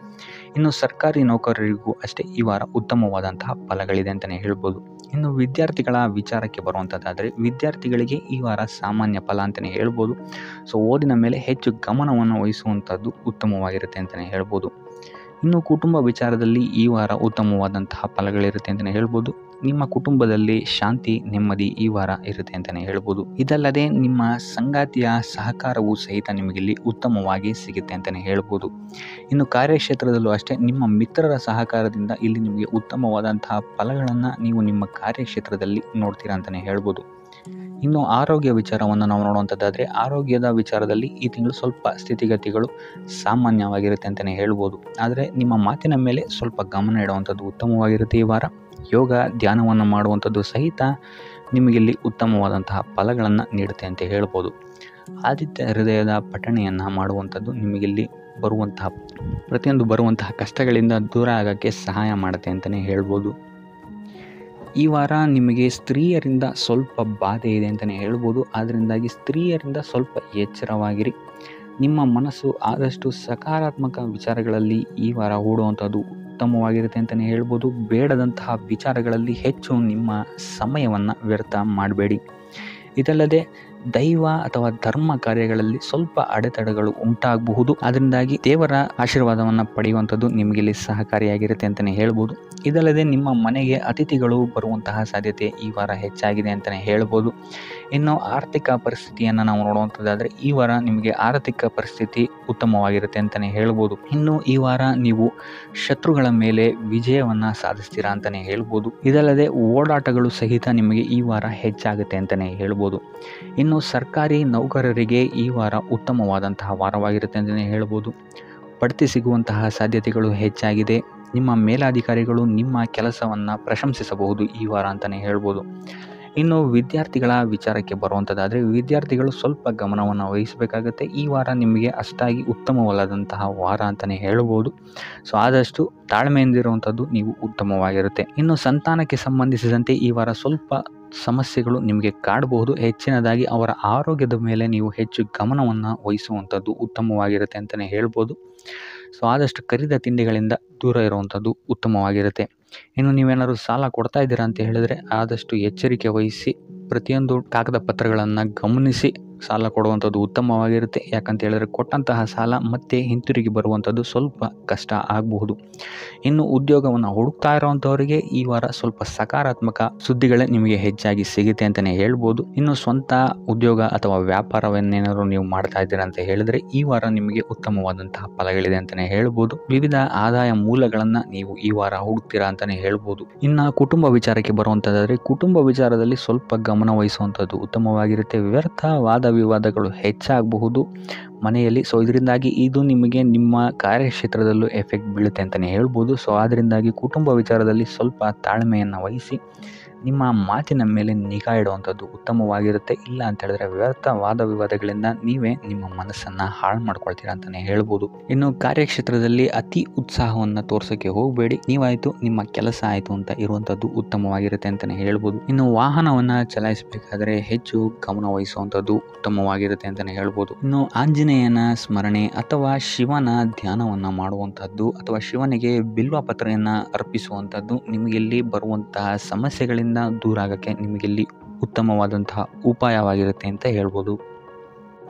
ಇನ್ನು ಸರ್ಕಾರಿ ನೌಕರರಿಗೂ ಅಷ್ಟೇ ಈ ವಾರ ಉತ್ತಮವಾದಂತಹ ಫಲಗಳಿದೆ ಅಂತಲೇ ಹೇಳ್ಬೋದು. ಇನ್ನು ವಿದ್ಯಾರ್ಥಿಗಳ ವಿಚಾರಕ್ಕೆ ಬರುವಂಥದ್ದಾದರೆ ವಿದ್ಯಾರ್ಥಿಗಳಿಗೆ ಈ ವಾರ ಸಾಮಾನ್ಯ ಫಲ ಅಂತಲೇ ಹೇಳ್ಬೋದು. ಸೊ ಓದಿನ ಮೇಲೆ ಹೆಚ್ಚು ಗಮನವನ್ನು ವಹಿಸುವಂಥದ್ದು ಉತ್ತಮವಾಗಿರುತ್ತೆ ಅಂತಲೇ ಹೇಳ್ಬೋದು. ಇನ್ನು ಕುಟುಂಬ ವಿಚಾರದಲ್ಲಿ ಈ ವಾರ ಉತ್ತಮವಾದಂತಹ ಫಲಗಳಿರುತ್ತೆ ಅಂತಲೇ ಹೇಳ್ಬೋದು. ನಿಮ್ಮ ಕುಟುಂಬದಲ್ಲಿ ಶಾಂತಿ, ನೆಮ್ಮದಿ ಈ ವಾರ ಇರುತ್ತೆ ಅಂತಲೇ ಹೇಳ್ಬೋದು. ಇದಲ್ಲದೆ ನಿಮ್ಮ ಸಂಗಾತಿಯ ಸಹಕಾರವೂ ಸಹಿತ ನಿಮಗಿಲ್ಲಿ ಉತ್ತಮವಾಗಿ ಸಿಗುತ್ತೆ ಅಂತಲೇ ಹೇಳ್ಬೋದು. ಇನ್ನು ಕಾರ್ಯಕ್ಷೇತ್ರದಲ್ಲೂ ಅಷ್ಟೇ ನಿಮ್ಮ ಮಿತ್ರರ ಸಹಕಾರದಿಂದ ಇಲ್ಲಿ ನಿಮಗೆ ಉತ್ತಮವಾದಂತಹ ಫಲಗಳನ್ನು ನೀವು ನಿಮ್ಮ ಕಾರ್ಯಕ್ಷೇತ್ರದಲ್ಲಿ ನೋಡ್ತೀರಾ ಅಂತಲೇ ಹೇಳ್ಬೋದು. ಇನ್ನು ಆರೋಗ್ಯ ವಿಚಾರವನ್ನು ನಾವು ನೋಡುವಂಥದ್ದಾದರೆ ಆರೋಗ್ಯದ ವಿಚಾರದಲ್ಲಿ ಈ ತಿಂಗಳು ಸ್ವಲ್ಪ ಸ್ಥಿತಿಗತಿಗಳು ಸಾಮಾನ್ಯವಾಗಿರುತ್ತೆ ಅಂತಲೇ ಹೇಳ್ಬೋದು. ಆದರೆ ನಿಮ್ಮ ಮಾತಿನ ಮೇಲೆ ಸ್ವಲ್ಪ ಗಮನ ಇಡುವಂಥದ್ದು ಉತ್ತಮವಾಗಿರುತ್ತೆ ಈ ವಾರ. ಯೋಗ, ಧ್ಯಾನವನ್ನು ಮಾಡುವಂಥದ್ದು ಸಹಿತ ನಿಮಗಿಲ್ಲಿ ಉತ್ತಮವಾದಂತಹ ಫಲಗಳನ್ನು ನೀಡುತ್ತೆ ಅಂತ ಹೇಳ್ಬೋದು. ಆದಿತ್ಯ ಹೃದಯದ ಪಠಣೆಯನ್ನು ಮಾಡುವಂಥದ್ದು ನಿಮಗಿಲ್ಲಿ ಬರುವಂತಹ ಕಷ್ಟಗಳಿಂದ ದೂರ ಆಗೋಕ್ಕೆ ಸಹಾಯ ಮಾಡುತ್ತೆ ಅಂತಲೇ ಹೇಳ್ಬೋದು. ಈ ವಾರ ನಿಮಗೆ ಸ್ತ್ರೀಯರಿಂದ ಸ್ವಲ್ಪ ಬಾಧೆ ಇದೆ ಅಂತಲೇ ಹೇಳ್ಬೋದು. ಅದರಿಂದಾಗಿ ಸ್ತ್ರೀಯರಿಂದ ಸ್ವಲ್ಪ ಎಚ್ಚರವಾಗಿರಿ. ನಿಮ್ಮ ಮನಸ್ಸು ಆದಷ್ಟು ಸಕಾರಾತ್ಮಕ ವಿಚಾರಗಳಲ್ಲಿ ಈ ವಾರ ಹೂಡುವಂಥದ್ದು ಉತ್ತಮವಾಗಿರುತ್ತೆ ಅಂತಲೇ ಹೇಳ್ಬೋದು. ಬೇಡದಂತಹ ವಿಚಾರಗಳಲ್ಲಿ ಹೆಚ್ಚು ನಿಮ್ಮ ಸಮಯವನ್ನು ವ್ಯರ್ಥ ಮಾಡಬೇಡಿ. ಇದಲ್ಲದೆ ದೈವ ಅಥವಾ ಧರ್ಮ ಕಾರ್ಯಗಳಲ್ಲಿ ಸ್ವಲ್ಪ ಅಡೆತಡೆಗಳು ಉಂಟಾಗಬಹುದು. ಅದರಿಂದಾಗಿ ದೇವರ ಆಶೀರ್ವಾದವನ್ನು ಪಡೆಯುವಂಥದ್ದು ನಿಮಗಿಲ್ಲಿ ಸಹಕಾರಿಯಾಗಿರುತ್ತೆ ಅಂತಲೇ ಹೇಳ್ಬೋದು. ಇದಲ್ಲದೆ ನಿಮ್ಮ ಮನೆಗೆ ಅತಿಥಿಗಳು ಬರುವಂತಹ ಸಾಧ್ಯತೆ ಈ ವಾರ ಹೆಚ್ಚಾಗಿದೆ ಅಂತಲೇ ಹೇಳ್ಬೋದು. ಇನ್ನು ಆರ್ಥಿಕ ಪರಿಸ್ಥಿತಿಯನ್ನು ನಾವು ನೋಡುವಂಥದ್ದಾದರೆ ಈ ವಾರ ನಿಮಗೆ ಆರ್ಥಿಕ ಪರಿಸ್ಥಿತಿ ಉತ್ತಮವಾಗಿರುತ್ತೆ ಅಂತಲೇ ಹೇಳ್ಬೋದು. ಇನ್ನು ಈ ವಾರ ನೀವು ಶತ್ರುಗಳ ಮೇಲೆ ವಿಜಯವನ್ನು ಸಾಧಿಸ್ತೀರಾ ಅಂತಲೇ ಹೇಳ್ಬೋದು. ಇದಲ್ಲದೆ ಓಡಾಟಗಳು ಸಹಿತ ನಿಮಗೆ ಈ ವಾರ ಹೆಚ್ಚಾಗುತ್ತೆ ಅಂತಲೇ ಹೇಳ್ಬೋದು. ಇನ್ನು ಸರ್ಕಾರಿ ನೌಕರರಿಗೆ ಈ ವಾರ ಉತ್ತಮವಾದಂತಹ ವಾರವಾಗಿರುತ್ತೆ ಅಂತಲೇ ಹೇಳ್ಬೋದು. ಬಡ್ತಿ ಸಿಗುವಂತಹ ಸಾಧ್ಯತೆಗಳು ಹೆಚ್ಚಾಗಿದೆ. ನಿಮ್ಮ ಮೇಲಾಧಿಕಾರಿಗಳು ನಿಮ್ಮ ಕೆಲಸವನ್ನು ಪ್ರಶಂಸಿಸಬಹುದು ಈ ವಾರ ಅಂತಲೇ ಹೇಳ್ಬೋದು. ಇನ್ನು ವಿದ್ಯಾರ್ಥಿಗಳ ವಿಚಾರಕ್ಕೆ ಬರುವಂಥದ್ದಾದರೆ ವಿದ್ಯಾರ್ಥಿಗಳು ಸ್ವಲ್ಪ ಗಮನವನ್ನು ವಹಿಸಬೇಕಾಗತ್ತೆ. ಈ ವಾರ ನಿಮಗೆ ಅಷ್ಟಾಗಿ ಉತ್ತಮವಲ್ಲದಂತಹ ವಾರ ಅಂತಲೇ ಹೇಳ್ಬೋದು. ಸೊ ಆದಷ್ಟು ತಾಳ್ಮೆಯಿಂದಿರುವಂಥದ್ದು ನೀವು ಉತ್ತಮವಾಗಿರುತ್ತೆ. ಇನ್ನು ಸಂತಾನಕ್ಕೆ ಸಂಬಂಧಿಸಿದಂತೆ ಈ ವಾರ ಸ್ವಲ್ಪ ಸಮಸ್ಯೆಗಳು ನಿಮಗೆ ಕಾಡಬಹುದು. ಹೆಚ್ಚಿನದಾಗಿ ಅವರ ಆರೋಗ್ಯದ ಮೇಲೆ ನೀವು ಹೆಚ್ಚು ಗಮನವನ್ನು ವಹಿಸುವಂಥದ್ದು ಉತ್ತಮವಾಗಿರುತ್ತೆ ಅಂತಲೇ ಹೇಳ್ಬೋದು. ಸೊ ಆದಷ್ಟು ಕರಿದ ತಿಂಡಿಗಳಿಂದ ದೂರ ಇರುವಂಥದ್ದು ಉತ್ತಮವಾಗಿರುತ್ತೆ. ಇನ್ನು ನೀವೇನಾದ್ರು ಸಾಲ ಕೊಡ್ತಾ ಇದ್ದೀರಾ ಅಂತ ಹೇಳಿದ್ರೆ ಆದಷ್ಟು ಎಚ್ಚರಿಕೆ ವಹಿಸಿ ಪ್ರತಿಯೊಂದು ಕಾಗದ ಪತ್ರಗಳನ್ನು ಗಮನಿಸಿ ಸಾಲ ಕೊಡುವಂಥದ್ದು ಉತ್ತಮವಾಗಿರುತ್ತೆ. ಯಾಕಂತ ಹೇಳಿದ್ರೆ ಕೊಟ್ಟಂತಹ ಸಾಲ ಮತ್ತೆ ಹಿಂತಿರುಗಿ ಬರುವಂಥದ್ದು ಸ್ವಲ್ಪ ಕಷ್ಟ ಆಗಬಹುದು. ಇನ್ನು ಉದ್ಯೋಗವನ್ನು ಹುಡುಕ್ತಾ ಇರುವಂಥವರಿಗೆ ಈ ವಾರ ಸ್ವಲ್ಪ ಸಕಾರಾತ್ಮಕ ಸುದ್ದಿಗಳೇ ನಿಮಗೆ ಹೆಚ್ಚಾಗಿ ಸಿಗುತ್ತೆ ಅಂತಲೇ ಹೇಳ್ಬೋದು. ಇನ್ನು ಸ್ವಂತ ಉದ್ಯೋಗ ಅಥವಾ ವ್ಯಾಪಾರವನ್ನೇನಾದರೂ ನೀವು ಮಾಡ್ತಾ ಇದ್ದೀರಾ ಅಂತ ಹೇಳಿದ್ರೆ ಈ ವಾರ ನಿಮಗೆ ಉತ್ತಮವಾದಂತಹ ಫಲಗಳಿದೆ ಅಂತಲೇ ಹೇಳ್ಬೋದು. ವಿವಿಧ ಆದಾಯ ಮೂಲಗಳನ್ನು ನೀವು ಈ ವಾರ ಹುಡುಕ್ತೀರಾ ಅಂತಲೇ ಹೇಳ್ಬೋದು. ಇನ್ನು ಕುಟುಂಬ ವಿಚಾರಕ್ಕೆ ಬರುವಂಥದ್ದಾದರೆ ಕುಟುಂಬ ವಿಚಾರದಲ್ಲಿ ಸ್ವಲ್ಪ ಗಮನ ವಹಿಸುವಂಥದ್ದು ಉತ್ತಮವಾಗಿರುತ್ತೆ. ವ್ಯರ್ಥ ವಾದ ವಿವಾದಗಳು ಹೆಚ್ಚಾಗಬಹುದು ಮನೆಯಲ್ಲಿ. ಸೊ ಇದರಿಂದಾಗಿ ಇದು ನಿಮಗೆ ನಿಮ್ಮ ಕಾರ್ಯಕ್ಷೇತ್ರದಲ್ಲೂ ಎಫೆಕ್ಟ್ ಬೀಳುತ್ತೆ ಅಂತಲೇ ಹೇಳ್ಬೋದು. ಸೊ ಅದರಿಂದಾಗಿ ಕುಟುಂಬ ವಿಚಾರದಲ್ಲಿ ಸ್ವಲ್ಪ ತಾಳ್ಮೆಯನ್ನು ವಹಿಸಿ ನಿಮ್ಮ ಮಾತಿನ ಮೇಲೆ ನಿಗಾ ಇಡುವಂಥದ್ದು ಉತ್ತಮವಾಗಿರುತ್ತೆ. ಇಲ್ಲ ಅಂತ ಹೇಳಿದ್ರೆ ವ್ಯರ್ಥ ವಾದ ವಿವಾದಗಳಿಂದ ನೀವೇ ನಿಮ್ಮ ಮನಸ್ಸನ್ನು ಹಾಳು ಮಾಡ್ಕೊಳ್ತೀರಾ ಅಂತಲೇ ಹೇಳ್ಬೋದು. ಇನ್ನು ಕಾರ್ಯಕ್ಷೇತ್ರದಲ್ಲಿ ಅತಿ ಉತ್ಸಾಹವನ್ನು ತೋರ್ಸೋಕ್ಕೆ ಹೋಗಬೇಡಿ. ನೀವಾಯಿತು ನಿಮ್ಮ ಕೆಲಸ ಆಯಿತು ಅಂತ ಇರುವಂಥದ್ದು ಉತ್ತಮವಾಗಿರುತ್ತೆ ಅಂತಲೇ ಹೇಳ್ಬೋದು. ಇನ್ನು ವಾಹನವನ್ನು ಚಲಾಯಿಸಬೇಕಾದ್ರೆ ಹೆಚ್ಚು ಗಮನ ವಹಿಸುವಂಥದ್ದು ಉತ್ತಮವಾಗಿರುತ್ತೆ ಅಂತಲೇ ಹೇಳ್ಬೋದು. ಇನ್ನು ಆಂಜನೇಯನ ಸ್ಮರಣೆ ಅಥವಾ ಶಿವನ ಧ್ಯಾನವನ್ನು ಮಾಡುವಂಥದ್ದು ಅಥವಾ ಶಿವನಿಗೆ ಬಿಲ್ವ ಪತ್ರೆಯನ್ನು ಅರ್ಪಿಸುವಂಥದ್ದು ನಿಮಗಿಲ್ಲಿ ಬರುವಂತಹ ಸಮಸ್ಯೆಗಳಿಂದ ದೂರ ಆಗೋಕ್ಕೆ ನಿಮಗಿಲ್ಲಿ ಉತ್ತಮವಾದಂತಹ ಉಪಾಯವಾಗಿರುತ್ತೆ ಅಂತ ಹೇಳ್ಬೋದು.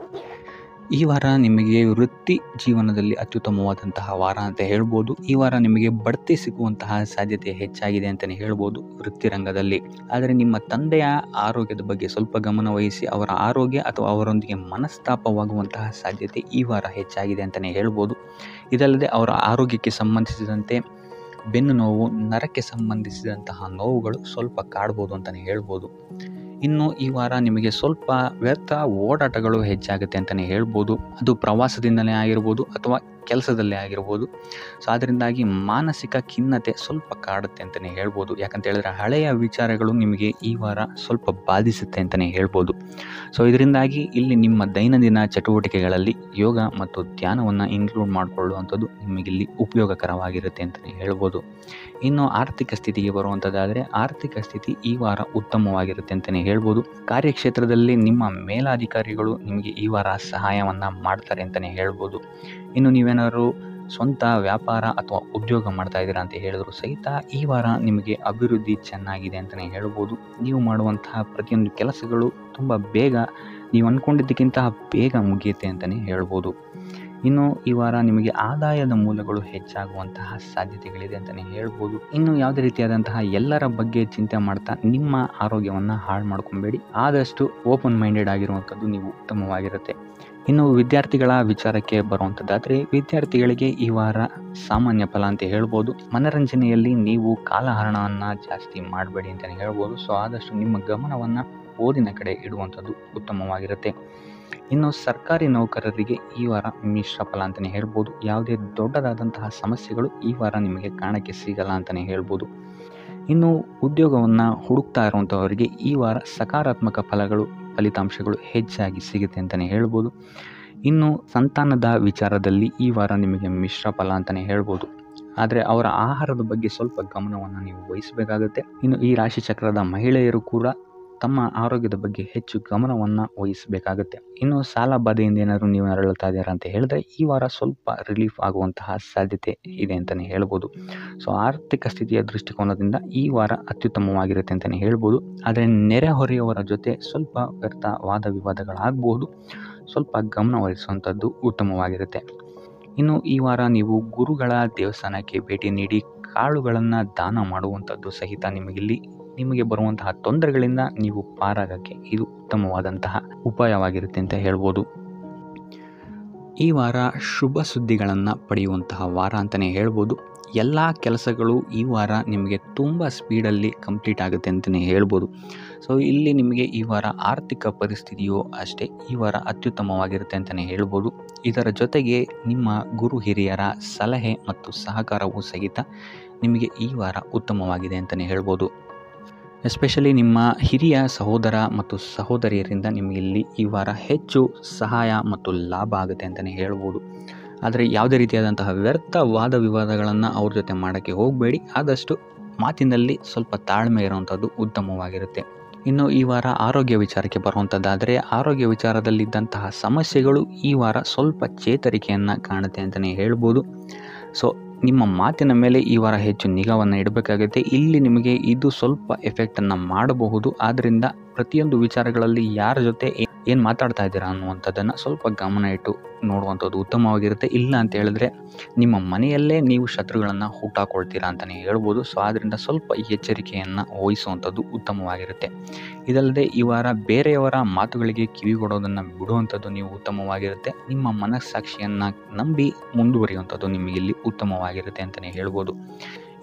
ಈ ವಾರ ನಿಮಗೆ ವೃತ್ತಿ ಜೀವನದಲ್ಲಿ ಅತ್ಯುತ್ತಮವಾದಂತಹ ವಾರ ಅಂತ ಹೇಳ್ಬೋದು. ಈ ವಾರ ನಿಮಗೆ ಬಡ್ತಿ ಸಿಗುವಂತಹ ಸಾಧ್ಯತೆ ಹೆಚ್ಚಾಗಿದೆ ಅಂತಲೇ ಹೇಳ್ಬೋದು ವೃತ್ತಿ ರಂಗದಲ್ಲಿ. ಆದರೆ ನಿಮ್ಮ ತಂದೆಯ ಆರೋಗ್ಯದ ಬಗ್ಗೆ ಸ್ವಲ್ಪ ಗಮನ ವಹಿಸಿ ಅವರ ಆರೋಗ್ಯ ಅಥವಾ ಅವರೊಂದಿಗೆ ಮನಸ್ತಾಪವಾಗುವಂತಹ ಸಾಧ್ಯತೆ ಈ ವಾರ ಹೆಚ್ಚಾಗಿದೆ ಅಂತಲೇ ಹೇಳ್ಬೋದು. ಇದಲ್ಲದೆ ಅವರ ಆರೋಗ್ಯಕ್ಕೆ ಸಂಬಂಧಿಸಿದಂತೆ ಬೆನ್ನು ನೋವು, ನರಕ್ಕೆ ಸಂಬಂಧಿಸಿದಂತಹ ನೋವುಗಳು ಸ್ವಲ್ಪ ಕಾಡ್ಬೋದು ಅಂತಲೇ ಹೇಳ್ಬೋದು. ಇನ್ನು ಈ ವಾರ ನಿಮಗೆ ಸ್ವಲ್ಪ ವ್ಯರ್ಥ ಓಡಾಟಗಳು ಹೆಚ್ಚಾಗುತ್ತೆ ಅಂತಲೇ ಹೇಳ್ಬೋದು. ಅದು ಪ್ರವಾಸದಿಂದಲೇ ಆಗಿರ್ಬೋದು ಅಥವಾ ಕೆಲಸದಲ್ಲೇ ಆಗಿರ್ಬೋದು. ಸೊ ಅದರಿಂದಾಗಿ ಮಾನಸಿಕ ಖಿನ್ನತೆ ಸ್ವಲ್ಪ ಕಾಡುತ್ತೆ ಅಂತಲೇ ಹೇಳ್ಬೋದು. ಯಾಕಂತ ಹೇಳಿದ್ರೆ ಹಳೆಯ ವಿಚಾರಗಳು ನಿಮಗೆ ಈ ವಾರ ಸ್ವಲ್ಪ ಬಾಧಿಸುತ್ತೆ ಅಂತಲೇ ಹೇಳ್ಬೋದು. ಸೊ ಇದರಿಂದಾಗಿ ಇಲ್ಲಿ ನಿಮ್ಮ ದೈನಂದಿನ ಚಟುವಟಿಕೆಗಳಲ್ಲಿ ಯೋಗ ಮತ್ತು ಧ್ಯಾನವನ್ನು ಇನ್ಕ್ಲೂಡ್ ಮಾಡಿಕೊಳ್ಳುವಂಥದ್ದು ನಿಮಗಿಲ್ಲಿ ಉಪಯೋಗಕರವಾಗಿರುತ್ತೆ ಅಂತಲೇ ಹೇಳ್ಬೋದು. ಇನ್ನು ಆರ್ಥಿಕ ಸ್ಥಿತಿಗೆ ಬರುವಂಥದ್ದಾದರೆ ಆರ್ಥಿಕ ಸ್ಥಿತಿ ಈ ವಾರ ಉತ್ತಮವಾಗಿರುತ್ತೆ ಅಂತಲೇ ಹೇಳ್ಬೋದು. ಕಾರ್ಯಕ್ಷೇತ್ರದಲ್ಲಿ ನಿಮ್ಮ ಮೇಲಾಧಿಕಾರಿಗಳು ನಿಮಗೆ ಈ ವಾರ ಸಹಾಯವನ್ನು ಮಾಡ್ತಾರೆ ಅಂತಲೇ ಹೇಳ್ಬೋದು. ಇನ್ನು ನೀವೇನಾದ್ರು ಸ್ವಂತ ವ್ಯಾಪಾರ ಅಥವಾ ಉದ್ಯೋಗ ಮಾಡ್ತಾ ಇದ್ದೀರಾ ಅಂತ ಹೇಳಿದ್ರು ಸಹಿತ ಈ ವಾರ ನಿಮಗೆ ಅಭಿವೃದ್ಧಿ ಚೆನ್ನಾಗಿದೆ ಅಂತಲೇ ಹೇಳ್ಬೋದು. ನೀವು ಮಾಡುವಂತಹ ಪ್ರತಿಯೊಂದು ಕೆಲಸಗಳು ತುಂಬ ಬೇಗ ನೀವು ಅಂದ್ಕೊಂಡಿದ್ದಕ್ಕಿಂತ ಬೇಗ ಮುಗಿಯುತ್ತೆ ಅಂತಲೇ ಹೇಳ್ಬೋದು. ಇನ್ನು ಈ ವಾರ ನಿಮಗೆ ಆದಾಯದ ಮೂಲಗಳು ಹೆಚ್ಚಾಗುವಂತಹ ಸಾಧ್ಯತೆಗಳಿದೆ ಅಂತಲೇ ಹೇಳ್ಬೋದು. ಇನ್ನು ಯಾವುದೇ ರೀತಿಯಾದಂತಹ ಎಲ್ಲರ ಬಗ್ಗೆ ಚಿಂತೆ ಮಾಡ್ತಾ ನಿಮ್ಮ ಆರೋಗ್ಯವನ್ನು ಹಾಳು ಮಾಡ್ಕೊಬೇಡಿ. ಆದಷ್ಟು ಓಪನ್ ಮೈಂಡೆಡ್ ಆಗಿರುವಂಥದ್ದು ನೀವು ಉತ್ತಮವಾಗಿರುತ್ತೆ. ಇನ್ನು ವಿದ್ಯಾರ್ಥಿಗಳ ವಿಚಾರಕ್ಕೆ ಬರುವಂಥದ್ದಾದರೆ ವಿದ್ಯಾರ್ಥಿಗಳಿಗೆ ಈ ವಾರ ಸಾಮಾನ್ಯ ಫಲ ಅಂತ ಹೇಳ್ಬೋದು. ಮನರಂಜನೆಯಲ್ಲಿ ನೀವು ಕಾಲಹರಣವನ್ನು ಜಾಸ್ತಿ ಮಾಡಬೇಡಿ ಅಂತಲೇ ಹೇಳ್ಬೋದು. ಸೊ ಆದಷ್ಟು ನಿಮ್ಮ ಗಮನವನ್ನು ಓದಿನ ಕಡೆ ಇಡುವಂಥದ್ದು ಉತ್ತಮವಾಗಿರುತ್ತೆ. ಇನ್ನು ಸರ್ಕಾರಿ ನೌಕರರಿಗೆ ಈ ವಾರ ಮಿಶ್ರ ಫಲ ಅಂತಲೇ ಹೇಳ್ಬೋದು. ಯಾವುದೇ ದೊಡ್ಡದಾದಂತಹ ಸಮಸ್ಯೆಗಳು ಈ ವಾರ ನಿಮಗೆ ಕಾಣಕ್ಕೆ ಸಿಗಲ್ಲ ಅಂತಲೇ ಹೇಳ್ಬೋದು. ಇನ್ನು ಉದ್ಯೋಗವನ್ನು ಹುಡುಕ್ತಾ ಇರುವಂಥವರಿಗೆ ಈ ವಾರ ಸಕಾರಾತ್ಮಕ ಫಲಿತಾಂಶಗಳು ಹೆಚ್ಚಾಗಿ ಸಿಗುತ್ತೆ ಅಂತಲೇ ಹೇಳ್ಬೋದು. ಇನ್ನು ಸಂತಾನದ ವಿಚಾರದಲ್ಲಿ ಈ ವಾರ ನಿಮಗೆ ಮಿಶ್ರ ಫಲ ಅಂತಲೇ ಹೇಳ್ಬೋದು. ಆದರೆ ಅವರ ಆಹಾರದ ಬಗ್ಗೆ ಸ್ವಲ್ಪ ಗಮನವನ್ನು ನೀವು ವಹಿಸಬೇಕಾಗುತ್ತೆ. ಇನ್ನು ಈ ರಾಶಿ ಚಕ್ರದ ಮಹಿಳೆಯರು ಕೂಡ ತಮ್ಮ ಆರೋಗ್ಯದ ಬಗ್ಗೆ ಹೆಚ್ಚು ಗಮನವನ್ನು ವಹಿಸಬೇಕಾಗುತ್ತೆ. ಇನ್ನು ಸಾಲ ಬಾಧೆಯಿಂದ ಏನಾದರೂ ನೀವು ನರಳುತ್ತಾ ಇದ್ದೀರಾ ಅಂತ ಹೇಳಿದ್ರೆ ಈ ವಾರ ಸ್ವಲ್ಪ ರಿಲೀಫ್ ಆಗುವಂತಹ ಸಾಧ್ಯತೆ ಇದೆ ಅಂತಲೇ ಹೇಳ್ಬೋದು. ಸೊ ಆರ್ಥಿಕ ಸ್ಥಿತಿಯ ದೃಷ್ಟಿಕೋನದಿಂದ ಈ ವಾರ ಅತ್ಯುತ್ತಮವಾಗಿರುತ್ತೆ ಅಂತಲೇ ಹೇಳ್ಬೋದು. ಆದರೆ ನೆರೆಹೊರೆಯವರ ಜೊತೆ ಸ್ವಲ್ಪ ವ್ಯರ್ಥ ವಾದ ವಿವಾದಗಳಾಗಬಹುದು. ಸ್ವಲ್ಪ ಗಮನ ವಹಿಸುವಂಥದ್ದು ಉತ್ತಮವಾಗಿರುತ್ತೆ. ಇನ್ನು ಈ ವಾರ ನೀವು ಗುರುಗಳ ದೇವಸ್ಥಾನಕ್ಕೆ ಭೇಟಿ ನೀಡಿ ಕಾಳುಗಳನ್ನು ದಾನ ಮಾಡುವಂಥದ್ದು ಸಹಿತ ನಿಮಗೆ ಬರುವಂತಹ ತೊಂದರೆಗಳಿಂದ ನೀವು ಪಾರಾಗಕ್ಕೆ ಇದು ಉತ್ತಮವಾದಂತಹ ಉಪಾಯವಾಗಿರುತ್ತೆ ಅಂತ ಹೇಳ್ಬೋದು. ಈ ವಾರ ಶುಭ ಸುದ್ದಿಗಳನ್ನು ಪಡೆಯುವಂತಹ ವಾರ ಅಂತಲೇ ಹೇಳ್ಬೋದು. ಎಲ್ಲ ಕೆಲಸಗಳು ಈ ವಾರ ನಿಮಗೆ ತುಂಬ ಸ್ಪೀಡಲ್ಲಿ ಕಂಪ್ಲೀಟ್ ಆಗುತ್ತೆ ಅಂತಲೇ ಹೇಳ್ಬೋದು. ಸೊ ಇಲ್ಲಿ ನಿಮಗೆ ಈ ವಾರ ಆರ್ಥಿಕ ಪರಿಸ್ಥಿತಿಯು ಅಷ್ಟೇ ಈ ವಾರ ಅತ್ಯುತ್ತಮವಾಗಿರುತ್ತೆ ಅಂತಲೇ ಹೇಳ್ಬೋದು. ಇದರ ಜೊತೆಗೆ ನಿಮ್ಮ ಗುರು ಹಿರಿಯರ ಸಲಹೆ ಮತ್ತು ಸಹಕಾರವೂ ಸಹಿತ ನಿಮಗೆ ಈ ವಾರ ಉತ್ತಮವಾಗಿದೆ ಅಂತಲೇ ಹೇಳ್ಬೋದು. ಎಸ್ಪೆಷಲಿ ನಿಮ್ಮ ಹಿರಿಯ ಸಹೋದರ ಮತ್ತು ಸಹೋದರಿಯರಿಂದ ನಿಮಗೆ ಇಲ್ಲಿ ಈ ವಾರ ಹೆಚ್ಚು ಸಹಾಯ ಮತ್ತು ಲಾಭ ಆಗುತ್ತೆ ಅಂತಲೇ ಹೇಳ್ಬೋದು. ಆದರೆ ಯಾವುದೇ ರೀತಿಯಾದಂತಹ ವ್ಯರ್ಥ ವಾದ ವಿವಾದಗಳನ್ನು ಅವ್ರ ಜೊತೆ ಮಾಡೋಕ್ಕೆ ಹೋಗಬೇಡಿ. ಆದಷ್ಟು ಮಾತಿನಲ್ಲಿ ಸ್ವಲ್ಪ ತಾಳ್ಮೆ ಇರುವಂಥದ್ದು ಉತ್ತಮವಾಗಿರುತ್ತೆ. ಇನ್ನು ಈ ವಾರ ಆರೋಗ್ಯ ವಿಚಾರಕ್ಕೆ ಬರುವಂಥದ್ದಾದರೆ ಆರೋಗ್ಯ ವಿಚಾರದಲ್ಲಿದ್ದಂತಹ ಸಮಸ್ಯೆಗಳು ಈ ವಾರ ಸ್ವಲ್ಪ ಚೇತರಿಕೆಯನ್ನು ಕಾಣುತ್ತೆ ಅಂತಲೇ ಹೇಳ್ಬೋದು. ಸೊ ನಿಮ್ಮ ಮಾತಿನ ಮೇಲೆ ಈ ವಾರ ಹೆಚ್ಚು ನಿಗಾವನ್ನು ಇಡಬೇಕಾಗುತ್ತೆ. ಇಲ್ಲಿ ನಿಮಗೆ ಇದು ಸ್ವಲ್ಪ ಎಫೆಕ್ಟನ್ನು ಮಾಡಬಹುದು. ಆದ್ದರಿಂದ ಪ್ರತಿಯೊಂದು ವಿಚಾರಗಳಲ್ಲಿ ಯಾರ ಜೊತೆ ಏನು ಮಾತಾಡ್ತಾ ಇದ್ದೀರಾ ಅನ್ನುವಂಥದ್ದನ್ನು ಸ್ವಲ್ಪ ಗಮನ ಇಟ್ಟು ನೋಡುವಂಥದ್ದು ಉತ್ತಮವಾಗಿರುತ್ತೆ. ಇಲ್ಲ ಅಂತ ಹೇಳಿದ್ರೆ ನಿಮ್ಮ ಮನೆಯಲ್ಲೇ ನೀವು ಶತ್ರುಗಳನ್ನು ಹುಟ್ಟಾಕೊಳ್ತೀರಾ ಅಂತಲೇ ಹೇಳ್ಬೋದು. ಸೊ ಆದ್ದರಿಂದ ಸ್ವಲ್ಪ ಎಚ್ಚರಿಕೆಯನ್ನು ವಹಿಸುವಂಥದ್ದು ಉತ್ತಮವಾಗಿರುತ್ತೆ. ಇದಲ್ಲದೆ ಈ ವಾರ ಬೇರೆಯವರ ಮಾತುಗಳಿಗೆ ಕಿವಿಗೊಡೋದನ್ನು ಬಿಡುವಂಥದ್ದು ನೀವು ಉತ್ತಮವಾಗಿರುತ್ತೆ. ನಿಮ್ಮ ಮನಸ್ಸಾಕ್ಷಿಯನ್ನು ನಂಬಿ ಮುಂದುವರಿಯುವಂಥದ್ದು ನಿಮಗಿಲ್ಲಿ ಉತ್ತಮವಾಗಿರುತ್ತೆ ಅಂತಲೇ ಹೇಳ್ಬೋದು.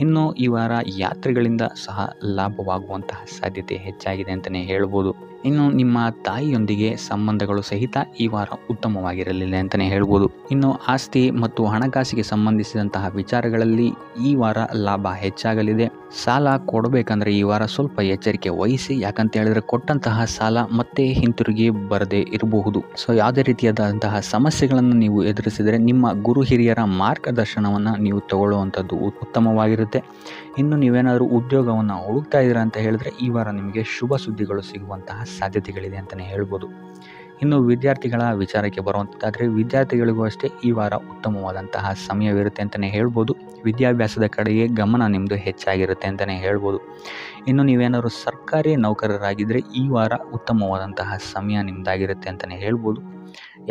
ಇನ್ನು ಈ ವಾರ ಯಾತ್ರೆಗಳಿಂದ ಸಹ ಲಾಭವಾಗುವಂತಹ ಸಾಧ್ಯತೆ ಹೆಚ್ಚಾಗಿದೆ ಅಂತಲೇ ಹೇಳ್ಬೋದು. ಇನ್ನು ನಿಮ್ಮ ತಾಯಿಯೊಂದಿಗೆ ಸಂಬಂಧಗಳು ಸಹಿತ ಈ ವಾರ ಉತ್ತಮವಾಗಿರಲಿಲ್ಲ ಅಂತಲೇ ಹೇಳ್ಬೋದು. ಇನ್ನು ಆಸ್ತಿ ಮತ್ತು ಹಣಕಾಸಿಗೆ ಸಂಬಂಧಿಸಿದಂತಹ ವಿಚಾರಗಳಲ್ಲಿ ಈ ವಾರ ಲಾಭ ಹೆಚ್ಚಾಗಲಿದೆ. ಸಾಲ ಕೊಡಬೇಕಂದ್ರೆ ಈ ವಾರ ಸ್ವಲ್ಪ ಎಚ್ಚರಿಕೆ ವಹಿಸಿ, ಯಾಕಂತ ಹೇಳಿದ್ರೆ ಕೊಟ್ಟಂತಹ ಸಾಲ ಮತ್ತೆ ಹಿಂತಿರುಗಿ ಬರದೇ ಇರಬಹುದು. ಸೊ ಯಾವುದೇ ರೀತಿಯಾದಂತಹ ಸಮಸ್ಯೆಗಳನ್ನು ನೀವು ಎದುರಿಸಿದರೆ ನಿಮ್ಮ ಗುರು ಹಿರಿಯರ ಮಾರ್ಗದರ್ಶನವನ್ನು ನೀವು ತಗೊಳ್ಳುವಂಥದ್ದು ಉತ್ತಮವಾಗಿರುತ್ತೆ. ಇನ್ನು ನೀವೇನಾದರೂ ಉದ್ಯೋಗವನ್ನು ಹುಡುಕ್ತಾ ಇದ್ದೀರಾ ಅಂತ ಹೇಳಿದ್ರೆ ಈ ವಾರ ನಿಮಗೆ ಶುಭ ಸುದ್ದಿಗಳು ಸಿಗುವಂತಹ ಸಾಧ್ಯತೆಗಳಿದೆ ಅಂತಲೇ ಹೇಳ್ಬೋದು. ಇನ್ನು ವಿದ್ಯಾರ್ಥಿಗಳ ವಿಚಾರಕ್ಕೆ ಬರುವಂಥದ್ದಾದರೆ ವಿದ್ಯಾರ್ಥಿಗಳಿಗೂ ಅಷ್ಟೇ ಈ ವಾರ ಉತ್ತಮವಾದಂತಹ ಸಮಯವಿರುತ್ತೆ ಅಂತಲೇ ಹೇಳ್ಬೋದು. ವಿದ್ಯಾಭ್ಯಾಸದ ಕಡೆಗೆ ಗಮನ ನಿಮ್ಮದು ಹೆಚ್ಚಾಗಿರುತ್ತೆ ಅಂತಲೇ ಹೇಳ್ಬೋದು. ಇನ್ನು ನೀವೇನಾದರೂ ಸರ್ಕಾರಿ ನೌಕರರಾಗಿದ್ದರೆ ಈ ವಾರ ಉತ್ತಮವಾದಂತಹ ಸಮಯ ನಿಮ್ಮದಾಗಿರುತ್ತೆ ಅಂತಲೇ ಹೇಳ್ಬೋದು.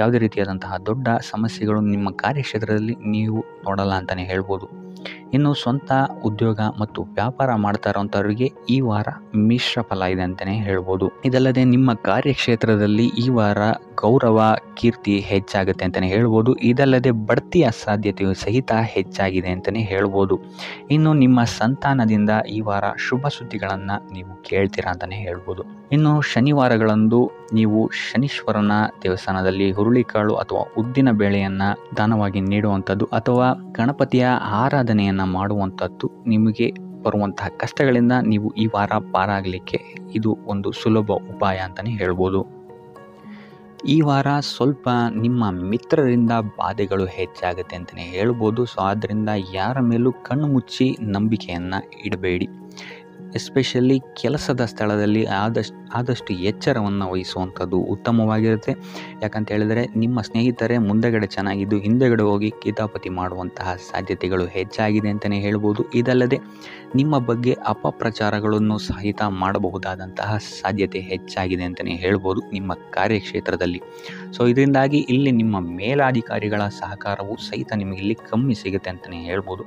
ಯಾವುದೇ ರೀತಿಯಾದಂತಹ ದೊಡ್ಡ ಸಮಸ್ಯೆಗಳು ನಿಮ್ಮ ಕಾರ್ಯಕ್ಷೇತ್ರದಲ್ಲಿ ನೀವು ನೋಡಲ್ಲ ಅಂತಲೇ ಹೇಳ್ಬೋದು. ಇನ್ನು ಸ್ವಂತ ಉದ್ಯೋಗ ಮತ್ತು ವ್ಯಾಪಾರ ಮಾಡ್ತಾ ಇರೋಂಥವ್ರಿಗೆ ಈ ವಾರ ಮಿಶ್ರ ಫಲ ಇದೆ ಅಂತಲೇ ಹೇಳ್ಬೋದು. ಇದಲ್ಲದೆ ನಿಮ್ಮ ಕಾರ್ಯಕ್ಷೇತ್ರದಲ್ಲಿ ಈ ವಾರ ಗೌರವ ಕೀರ್ತಿ ಹೆಚ್ಚಾಗುತ್ತೆ ಅಂತಲೇ ಹೇಳ್ಬೋದು. ಇದಲ್ಲದೆ ಬಡ್ತಿಯ ಸಾಧ್ಯತೆಯು ಸಹಿತ ಹೆಚ್ಚಾಗಿದೆ ಅಂತಲೇ ಹೇಳ್ಬೋದು. ಇನ್ನು ನಿಮ್ಮ ಸಂತಾನದಿಂದ ಈ ವಾರ ಶುಭ ಸುದ್ದಿಗಳನ್ನು ನೀವು ಕೇಳ್ತೀರಾ ಅಂತಲೇ ಹೇಳ್ಬೋದು. ಇನ್ನು ಶನಿವಾರಗಳಂದು ನೀವು ಶನೀಶ್ವರನ ದೇವಸ್ಥಾನದಲ್ಲಿ ಹುರುಳಿಕಾಳು ಅಥವಾ ಉದ್ದಿನ ಬೇಳೆಯನ್ನು ದಾನವಾಗಿ ನೀಡುವಂಥದ್ದು ಅಥವಾ ಗಣಪತಿಯ ಆರಾಧನೆಯನ್ನು ಮಾಡುವಂಥದ್ದು ನಿಮಗೆ ಬರುವಂತಹ ಕಷ್ಟಗಳಿಂದ ನೀವು ಈ ವಾರ ಪಾರಾಗಲಿಕ್ಕೆ ಇದು ಒಂದು ಸುಲಭ ಉಪಾಯ ಅಂತಲೇ ಹೇಳ್ಬೋದು. ಈ ವಾರ ಸ್ವಲ್ಪ ನಿಮ್ಮ ಮಿತ್ರರಿಂದ ಬಾಧೆಗಳು ಹೆಚ್ಚಾಗುತ್ತೆ ಅಂತಲೇ ಹೇಳ್ಬೋದು. ಸೊ ಆದ್ದರಿಂದ ಯಾರ ಮೇಲೂ ಕಣ್ಣು ಮುಚ್ಚಿ ನಂಬಿಕೆಯನ್ನು ಇಡಬೇಡಿ. ಎಸ್ಪೆಷಲಿ ಕೆಲಸದ ಸ್ಥಳದಲ್ಲಿ ಆದಷ್ಟು ಎಚ್ಚರವನ್ನು ವಹಿಸುವಂಥದ್ದು ಉತ್ತಮವಾಗಿರುತ್ತೆ. ಯಾಕಂತ ಹೇಳಿದರೆ ನಿಮ್ಮ ಸ್ನೇಹಿತರೇ ಮುಂದೆಗಡೆ ಚೆನ್ನಾಗಿದ್ದು ಹಿಂದೆಗಡೆ ಹೋಗಿ ಕಿತಾಪತಿ ಮಾಡುವಂತಹ ಸಾಧ್ಯತೆಗಳು ಹೆಚ್ಚಾಗಿದೆ ಅಂತಲೇ ಹೇಳ್ಬೋದು. ಇದಲ್ಲದೆ ನಿಮ್ಮ ಬಗ್ಗೆ ಅಪಪ್ರಚಾರಗಳನ್ನು ಸಹಿತ ಮಾಡಬಹುದಾದಂತಹ ಸಾಧ್ಯತೆ ಹೆಚ್ಚಾಗಿದೆ ಅಂತಲೇ ಹೇಳ್ಬೋದು ನಿಮ್ಮ ಕಾರ್ಯಕ್ಷೇತ್ರದಲ್ಲಿ. ಸೊ ಇದರಿಂದಾಗಿ ಇಲ್ಲಿ ನಿಮ್ಮ ಮೇಲಾಧಿಕಾರಿಗಳ ಸಹಕಾರವು ಸಹಿತ ನಿಮಗೆ ಇಲ್ಲಿ ಕಮ್ಮಿ ಸಿಗುತ್ತೆ ಅಂತಲೇ ಹೇಳ್ಬೋದು.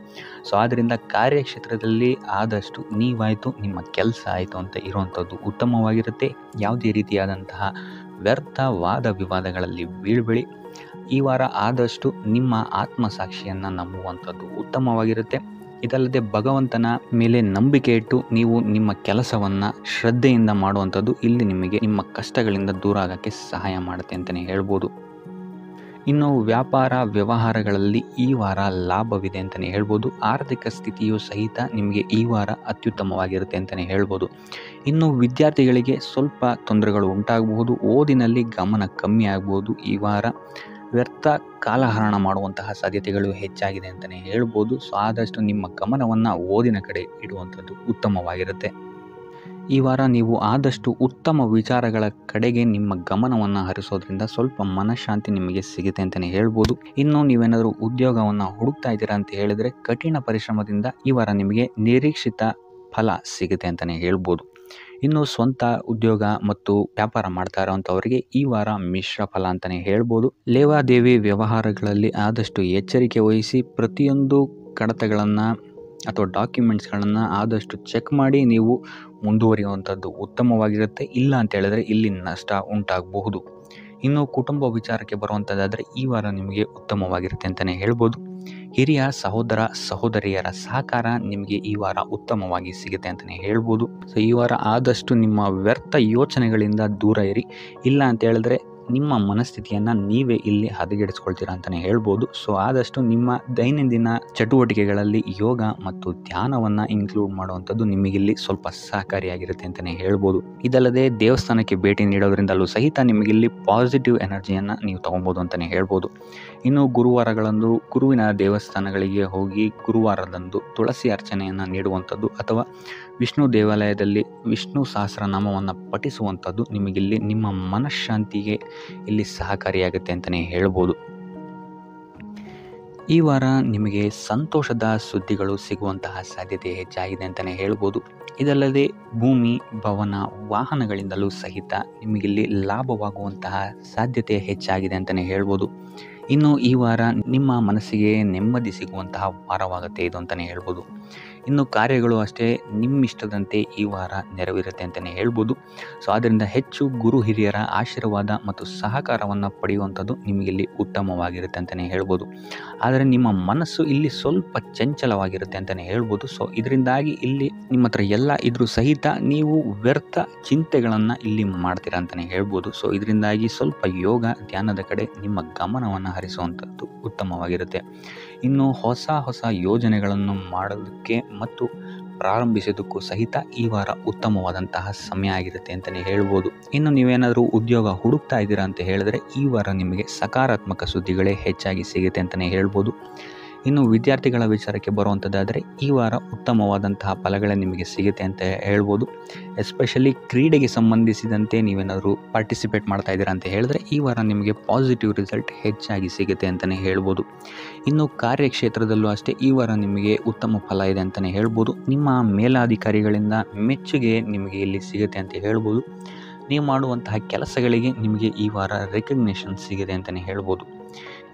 ಸೊ ಆದ್ದರಿಂದ ಕಾರ್ಯಕ್ಷೇತ್ರದಲ್ಲಿ ಆದಷ್ಟು ನೀವಾಯಿತು ನಿಮ್ಮ ಕೆಲಸ ಆಯಿತು ಅಂತ ಇರುವಂಥದ್ದು ಉತ್ತಮವಾಗಿರುತ್ತೆ. ಯಾವುದೇ ರೀತಿಯಾದಂತಹ ವ್ಯರ್ಥ ವಾದ ವಿವಾದಗಳಲ್ಲಿ ಬೀಳ್ಬೇಡಿ. ಈ ವಾರ ಆದಷ್ಟು ನಿಮ್ಮ ಆತ್ಮಸಾಕ್ಷಿಯನ್ನು ನಂಬುವಂಥದ್ದು ಉತ್ತಮವಾಗಿರುತ್ತೆ. ಇದಲ್ಲದೆ ಭಗವಂತನ ಮೇಲೆ ನಂಬಿಕೆ ಇಟ್ಟು ನೀವು ನಿಮ್ಮ ಕೆಲಸವನ್ನು ಶ್ರದ್ಧೆಯಿಂದ ಮಾಡುವಂಥದ್ದು ಇಲ್ಲಿ ನಿಮಗೆ ನಿಮ್ಮ ಕಷ್ಟಗಳಿಂದ ದೂರ ಆಗೋಕ್ಕೆ ಸಹಾಯ ಮಾಡುತ್ತೆ ಅಂತಲೇ ಹೇಳ್ಬೋದು. ಇನ್ನು ವ್ಯಾಪಾರ ವ್ಯವಹಾರಗಳಲ್ಲಿ ಈ ವಾರ ಲಾಭವಿದೆ ಅಂತಲೇ ಹೇಳ್ಬೋದು. ಆರ್ಥಿಕ ಸ್ಥಿತಿಯು ಸಹಿತ ನಿಮಗೆ ಈ ವಾರ ಅತ್ಯುತ್ತಮವಾಗಿರುತ್ತೆ ಅಂತಲೇ ಹೇಳ್ಬೋದು. ಇನ್ನು ವಿದ್ಯಾರ್ಥಿಗಳಿಗೆ ಸ್ವಲ್ಪ ತೊಂದರೆಗಳು ಉಂಟಾಗಬಹುದು. ಓದಿನಲ್ಲಿ ಗಮನ ಕಮ್ಮಿ ಆಗ್ಬೋದು. ಈ ವಾರ ವ್ಯರ್ಥ ಕಾಲಹರಣ ಮಾಡುವಂತಹ ಸಾಧ್ಯತೆಗಳು ಹೆಚ್ಚಾಗಿದೆ ಅಂತಲೇ ಹೇಳ್ಬೋದು. ಸೊ ಆದಷ್ಟು ನಿಮ್ಮ ಗಮನವನ್ನು ಓದಿನ ಕಡೆ ಇಡುವಂಥದ್ದು ಉತ್ತಮವಾಗಿರುತ್ತೆ. ಈ ವಾರ ನೀವು ಆದಷ್ಟು ಉತ್ತಮ ವಿಚಾರಗಳ ಕಡೆಗೆ ನಿಮ್ಮ ಗಮನವನ್ನು ಹರಿಸೋದ್ರಿಂದ ಸ್ವಲ್ಪ ಮನಃಶಾಂತಿ ನಿಮಗೆ ಸಿಗುತ್ತೆ ಅಂತಲೇ ಹೇಳ್ಬೋದು. ಇನ್ನು ನೀವೇನಾದರೂ ಉದ್ಯೋಗವನ್ನು ಹುಡುಕ್ತಾ ಇದ್ದೀರಾ ಅಂತ ಹೇಳಿದರೆ ಕಠಿಣ ಪರಿಶ್ರಮದಿಂದ ಈ ವಾರ ನಿಮಗೆ ನಿರೀಕ್ಷಿತ ಫಲ ಸಿಗುತ್ತೆ ಅಂತಲೇ ಹೇಳ್ಬೋದು. ಇನ್ನು ಸ್ವಂತ ಉದ್ಯೋಗ ಮತ್ತು ವ್ಯಾಪಾರ ಮಾಡ್ತಾ ಇರೋವಂಥವರಿಗೆ ಈ ವಾರ ಮಿಶ್ರ ಫಲ ಅಂತಲೇ ಹೇಳ್ಬೋದು. ಲೇವಾದೇವಿ ವ್ಯವಹಾರಗಳಲ್ಲಿ ಆದಷ್ಟು ಎಚ್ಚರಿಕೆ ವಹಿಸಿ ಪ್ರತಿಯೊಂದು ಕಡತಗಳನ್ನು ಅಥವಾ ಡಾಕ್ಯುಮೆಂಟ್ಸ್ಗಳನ್ನು ಆದಷ್ಟು ಚೆಕ್ ಮಾಡಿ ನೀವು ಮುಂದುವರಿಯುವಂಥದ್ದು ಉತ್ತಮವಾಗಿರುತ್ತೆ. ಇಲ್ಲ ಅಂತ ಹೇಳಿದ್ರೆ ಇಲ್ಲಿ ನಷ್ಟ ಉಂಟಾಗಬಹುದು. ಇನ್ನು ಕುಟುಂಬ ವಿಚಾರಕ್ಕೆ ಬರುವಂಥದ್ದಾದರೆ ಈ ವಾರ ನಿಮಗೆ ಉತ್ತಮವಾಗಿರುತ್ತೆ ಅಂತಲೇ ಹೇಳ್ಬೋದು. ಹಿರಿಯ ಸಹೋದರ ಸಹೋದರಿಯರ ಸಹಕಾರ ನಿಮಗೆ ಈ ವಾರ ಉತ್ತಮವಾಗಿ ಸಿಗುತ್ತೆ ಅಂತಲೇ ಹೇಳ್ಬೋದು. ಸೊ ಈ ವಾರ ಆದಷ್ಟು ನಿಮ್ಮ ವ್ಯರ್ಥ ಯೋಚನೆಗಳಿಂದ ದೂರ ಇರಿ. ಇಲ್ಲ ಅಂತ ಹೇಳಿದ್ರೆ ನಿಮ್ಮ ಮನಸ್ಥಿತಿಯನ್ನು ನೀವೇ ಇಲ್ಲಿ ಹದಗೆಡಿಸ್ಕೊಳ್ತೀರಾ ಅಂತಲೇ ಹೇಳ್ಬೋದು. ಸೊ ಆದಷ್ಟು ನಿಮ್ಮ ದೈನಂದಿನ ಚಟುವಟಿಕೆಗಳಲ್ಲಿ ಯೋಗ ಮತ್ತು ಧ್ಯಾನವನ್ನು ಇನ್ಕ್ಲೂಡ್ ಮಾಡುವಂಥದ್ದು ನಿಮಗಿಲ್ಲಿ ಸ್ವಲ್ಪ ಸಹಕಾರಿಯಾಗಿರುತ್ತೆ ಅಂತಲೇ ಹೇಳ್ಬೋದು. ಇದಲ್ಲದೆ ದೇವಸ್ಥಾನಕ್ಕೆ ಭೇಟಿ ನೀಡೋದ್ರಿಂದಲೂ ಸಹಿತ ನಿಮಗಿಲ್ಲಿ ಪಾಸಿಟಿವ್ ಎನರ್ಜಿಯನ್ನು ನೀವು ತೊಗೊಬೋದು ಅಂತಲೇ ಹೇಳ್ಬೋದು. ಇನ್ನು ಗುರುವಾರಗಳಂದು ಗುರುವಿನ ದೇವಸ್ಥಾನಗಳಿಗೆ ಹೋಗಿ ಗುರುವಾರದಂದು ತುಳಸಿ ಅರ್ಚನೆಯನ್ನು ನೀಡುವಂಥದ್ದು ಅಥವಾ ವಿಷ್ಣು ದೇವಾಲಯದಲ್ಲಿ ವಿಷ್ಣು ಸಹಸ್ರನಾಮವನ್ನು ಪಠಿಸುವಂಥದ್ದು ನಿಮಗಿಲ್ಲಿ ನಿಮ್ಮ ಮನಃಶಾಂತಿಗೆ ಇಲ್ಲಿ ಸಹಕಾರಿಯಾಗುತ್ತೆ ಅಂತಲೇ ಹೇಳ್ಬೋದು. ಈ ವಾರ ನಿಮಗೆ ಸಂತೋಷದ ಸುದ್ದಿಗಳು ಸಿಗುವಂತಹ ಸಾಧ್ಯತೆ ಹೆಚ್ಚಾಗಿದೆ ಅಂತಲೇ ಹೇಳ್ಬೋದು. ಇದಲ್ಲದೆ ಭೂಮಿ, ಭವನ, ವಾಹನಗಳಿಂದಲೂ ಸಹಿತ ನಿಮಗಿಲ್ಲಿ ಲಾಭವಾಗುವಂತಹ ಸಾಧ್ಯತೆ ಹೆಚ್ಚಾಗಿದೆ ಅಂತಲೇ ಹೇಳ್ಬೋದು. ಇನ್ನು ಈ ವಾರ ನಿಮ್ಮ ಮನಸ್ಸಿಗೆ ನೆಮ್ಮದಿ ಸಿಗುವಂತಹ ವಾರವಾಗುತ್ತೆ ಇದು ಅಂತಲೇ ಹೇಳ್ಬೋದು. ಇನ್ನು ಕಾರ್ಯಗಳು ಅಷ್ಟೇ ನಿಮ್ಮಿಷ್ಟದಂತೆ ಈ ವಾರ ನೆರವೇರುತ್ತೆ ಅಂತಲೇ ಹೇಳ್ಬೋದು. ಸೊ ಆದ್ದರಿಂದ ಹೆಚ್ಚು ಗುರು ಹಿರಿಯರ ಆಶೀರ್ವಾದ ಮತ್ತು ಸಹಕಾರವನ್ನು ಪಡೆಯುವಂಥದ್ದು ನಿಮಗಿಲ್ಲಿ ಉತ್ತಮವಾಗಿರುತ್ತೆ ಅಂತಲೇ ಹೇಳ್ಬೋದು. ಆದರೆ ನಿಮ್ಮ ಮನಸ್ಸು ಇಲ್ಲಿ ಸ್ವಲ್ಪ ಚಂಚಲವಾಗಿರುತ್ತೆ ಅಂತಲೇ ಹೇಳ್ಬೋದು. ಸೊ ಇದರಿಂದಾಗಿ ಇಲ್ಲಿ ನಿಮ್ಮ ಹತ್ರ ಎಲ್ಲ ಇದ್ರೂ ಸಹಿತ ನೀವು ವ್ಯರ್ಥ ಚಿಂತೆಗಳನ್ನು ಇಲ್ಲಿ ಮಾಡ್ತೀರಾ ಅಂತಲೇ ಹೇಳ್ಬೋದು. ಸೊ ಇದರಿಂದಾಗಿ ಸ್ವಲ್ಪ ಯೋಗ ಧ್ಯಾನದ ಕಡೆ ನಿಮ್ಮ ಗಮನವನ್ನು ಹರಿಸುವಂಥದ್ದು ಉತ್ತಮವಾಗಿರುತ್ತೆ. ಇನ್ನು ಹೊಸ ಯೋಜನೆಗಳನ್ನು ಮಾಡೋದಕ್ಕೆ ಮತ್ತು ಪ್ರಾರಂಭಿಸೋದಕ್ಕೂ ಸಹಿತ ಈ ವಾರ ಉತ್ತಮವಾದಂತಹ ಸಮಯ ಆಗಿರುತ್ತೆ ಅಂತಲೇ ಹೇಳ್ಬೋದು. ಇನ್ನು ನೀವೇನಾದರೂ ಉದ್ಯೋಗ ಹುಡುಕ್ತಾ ಇದ್ದೀರಾ ಅಂತ ಹೇಳಿದ್ರೆ ಈ ವಾರ ನಿಮಗೆ ಸಕಾರಾತ್ಮಕ ಸುದ್ದಿಗಳೇ ಹೆಚ್ಚಾಗಿ ಸಿಗುತ್ತೆ ಅಂತಲೇ ಹೇಳ್ಬೋದು. ಇನ್ನು ವಿದ್ಯಾರ್ಥಿಗಳ ವಿಚಾರಕ್ಕೆ ಬರುವಂಥದ್ದಾದರೆ ಈ ವಾರ ಉತ್ತಮವಾದಂತಹ ಫಲಗಳೇ ನಿಮಗೆ ಸಿಗುತ್ತೆ ಅಂತ ಹೇಳ್ಬೋದು. ಎಸ್ಪೆಷಲಿ ಕ್ರೀಡೆಗೆ ಸಂಬಂಧಿಸಿದಂತೆ ನೀವೇನಾದರೂ ಪಾರ್ಟಿಸಿಪೇಟ್ ಮಾಡ್ತಾ ಇದ್ದೀರಾ ಅಂತ ಹೇಳಿದ್ರೆ ಈ ವಾರ ನಿಮಗೆ ಪಾಸಿಟಿವ್ ರಿಸಲ್ಟ್ ಹೆಚ್ಚಾಗಿ ಸಿಗುತ್ತೆ ಅಂತಲೇ ಹೇಳ್ಬೋದು. ಇನ್ನು ಕಾರ್ಯಕ್ಷೇತ್ರದಲ್ಲೂ ಅಷ್ಟೇ ಈ ವಾರ ನಿಮಗೆ ಉತ್ತಮ ಫಲ ಇದೆ ಅಂತಲೇ ಹೇಳ್ಬೋದು. ನಿಮ್ಮ ಮೇಲಾಧಿಕಾರಿಗಳಿಂದ ಮೆಚ್ಚುಗೆ ನಿಮಗೆ ಇಲ್ಲಿ ಸಿಗುತ್ತೆ ಅಂತ ಹೇಳ್ಬೋದು. ನೀವು ಮಾಡುವಂತಹ ಕೆಲಸಗಳಿಗೆ ನಿಮಗೆ ಈ ವಾರ ರೆಕಗ್ನೇಷನ್ ಸಿಗಿದೆ ಅಂತಲೇ ಹೇಳ್ಬೋದು.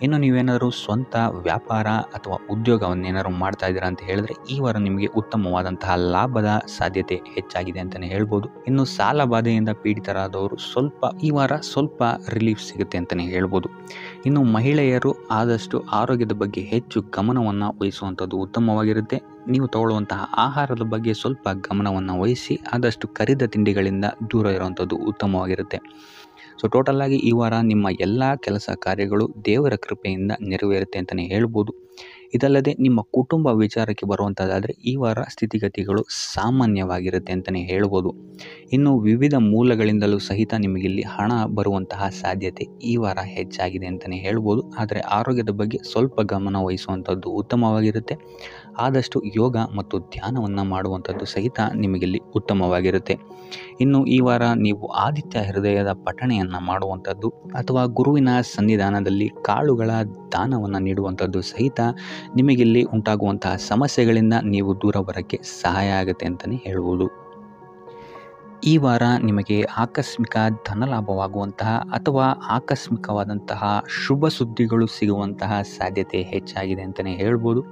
ಇನ್ನು ನೀವೇನಾದರೂ ಸ್ವಂತ ವ್ಯಾಪಾರ ಅಥವಾ ಉದ್ಯೋಗವನ್ನೇನಾದ್ರು ಮಾಡ್ತಾ ಇದ್ದೀರಾ ಅಂತ ಹೇಳಿದ್ರೆ ಈ ವಾರ ನಿಮಗೆ ಉತ್ತಮವಾದಂತಹ ಲಾಭದ ಸಾಧ್ಯತೆ ಹೆಚ್ಚಾಗಿದೆ ಅಂತಲೇ ಹೇಳ್ಬೋದು. ಇನ್ನು ಸಾಲ ಬಾಧೆಯಿಂದ ಪೀಡಿತರಾದವರು ಈ ವಾರ ಸ್ವಲ್ಪ ರಿಲೀಫ್ ಸಿಗುತ್ತೆ ಅಂತಲೇ ಹೇಳ್ಬೋದು. ಇನ್ನು ಮಹಿಳೆಯರು ಆದಷ್ಟು ಆರೋಗ್ಯದ ಬಗ್ಗೆ ಹೆಚ್ಚು ಗಮನವನ್ನು ವಹಿಸುವಂಥದ್ದು ಉತ್ತಮವಾಗಿರುತ್ತೆ. ನೀವು ತಗೊಳ್ಳುವಂತಹ ಆಹಾರದ ಬಗ್ಗೆ ಸ್ವಲ್ಪ ಗಮನವನ್ನು ವಹಿಸಿ ಆದಷ್ಟು ಕರಿದ ತಿಂಡಿಗಳಿಂದ ದೂರ ಇರುವಂಥದ್ದು ಉತ್ತಮವಾಗಿರುತ್ತೆ. ಸೊ ಟೋಟಲ್ ಆಗಿ ಈ ವಾರ ನಿಮ್ಮ ಎಲ್ಲ ಕೆಲಸ ಕಾರ್ಯಗಳು ದೇವರ ಕೃಪೆಯಿಂದ ನೆರವೇರುತ್ತೆ ಅಂತಲೇ ಹೇಳ್ಬೋದು. ಇದಲ್ಲದೆ ನಿಮ್ಮ ಕುಟುಂಬ ವಿಚಾರಕ್ಕೆ ಬರುವಂಥದ್ದಾದರೆ ಈ ವಾರ ಸ್ಥಿತಿಗತಿಗಳು ಸಾಮಾನ್ಯವಾಗಿರುತ್ತೆ ಅಂತಲೇ ಹೇಳ್ಬೋದು. ಇನ್ನು ವಿವಿಧ ಮೂಲಗಳಿಂದಲೂ ಸಹಿತ ನಿಮಗಿಲ್ಲಿ ಹಣ ಬರುವಂತಹ ಸಾಧ್ಯತೆ ಈ ವಾರ ಹೆಚ್ಚಾಗಿದೆ ಅಂತಲೇ ಹೇಳ್ಬೋದು. ಆದರೆ ಆರೋಗ್ಯದ ಬಗ್ಗೆ ಸ್ವಲ್ಪ ಗಮನ ವಹಿಸುವಂಥದ್ದು ಉತ್ತಮವಾಗಿರುತ್ತೆ. ಆದಷ್ಟು ಯೋಗ ಮತ್ತು ಧ್ಯಾನವನ್ನು ಮಾಡುವಂಥದ್ದು ಸಹಿತ ನಿಮಗಿಲ್ಲಿ ಉತ್ತಮವಾಗಿರುತ್ತೆ. ಇನ್ನು ಈ ವಾರ ನೀವು ಆದಿತ್ಯ ಹೃದಯದ ಪಠಣೆಯನ್ನು ಮಾಡುವಂಥದ್ದು ಅಥವಾ ಗುರುವಿನ ಸನ್ನಿಧಾನದಲ್ಲಿ ಕಾಳುಗಳ ದಾನವನ್ನು ನೀಡುವಂಥದ್ದು ಸಹಿತ ನಿಮಗಿಲ್ಲಿ ಉಂಟಾಗುವಂತಹ ಸಮಸ್ಯೆಗಳಿಂದ ನೀವು ದೂರ ಬರೋಕ್ಕೆ ಸಹಾಯ ಆಗುತ್ತೆ ಅಂತಲೇ ಹೇಳ್ಬೋದು. ಈ ವಾರ ನಿಮಗೆ ಆಕಸ್ಮಿಕ ಧನಲಾಭವಾಗುವಂತಹ ಅಥವಾ ಆಕಸ್ಮಿಕವಾದಂತಹ ಶುಭ ಸುದ್ದಿಗಳು ಸಿಗುವಂತಹ ಸಾಧ್ಯತೆ ಹೆಚ್ಚಾಗಿದೆ ಅಂತಲೇ ಹೇಳ್ಬೋದು.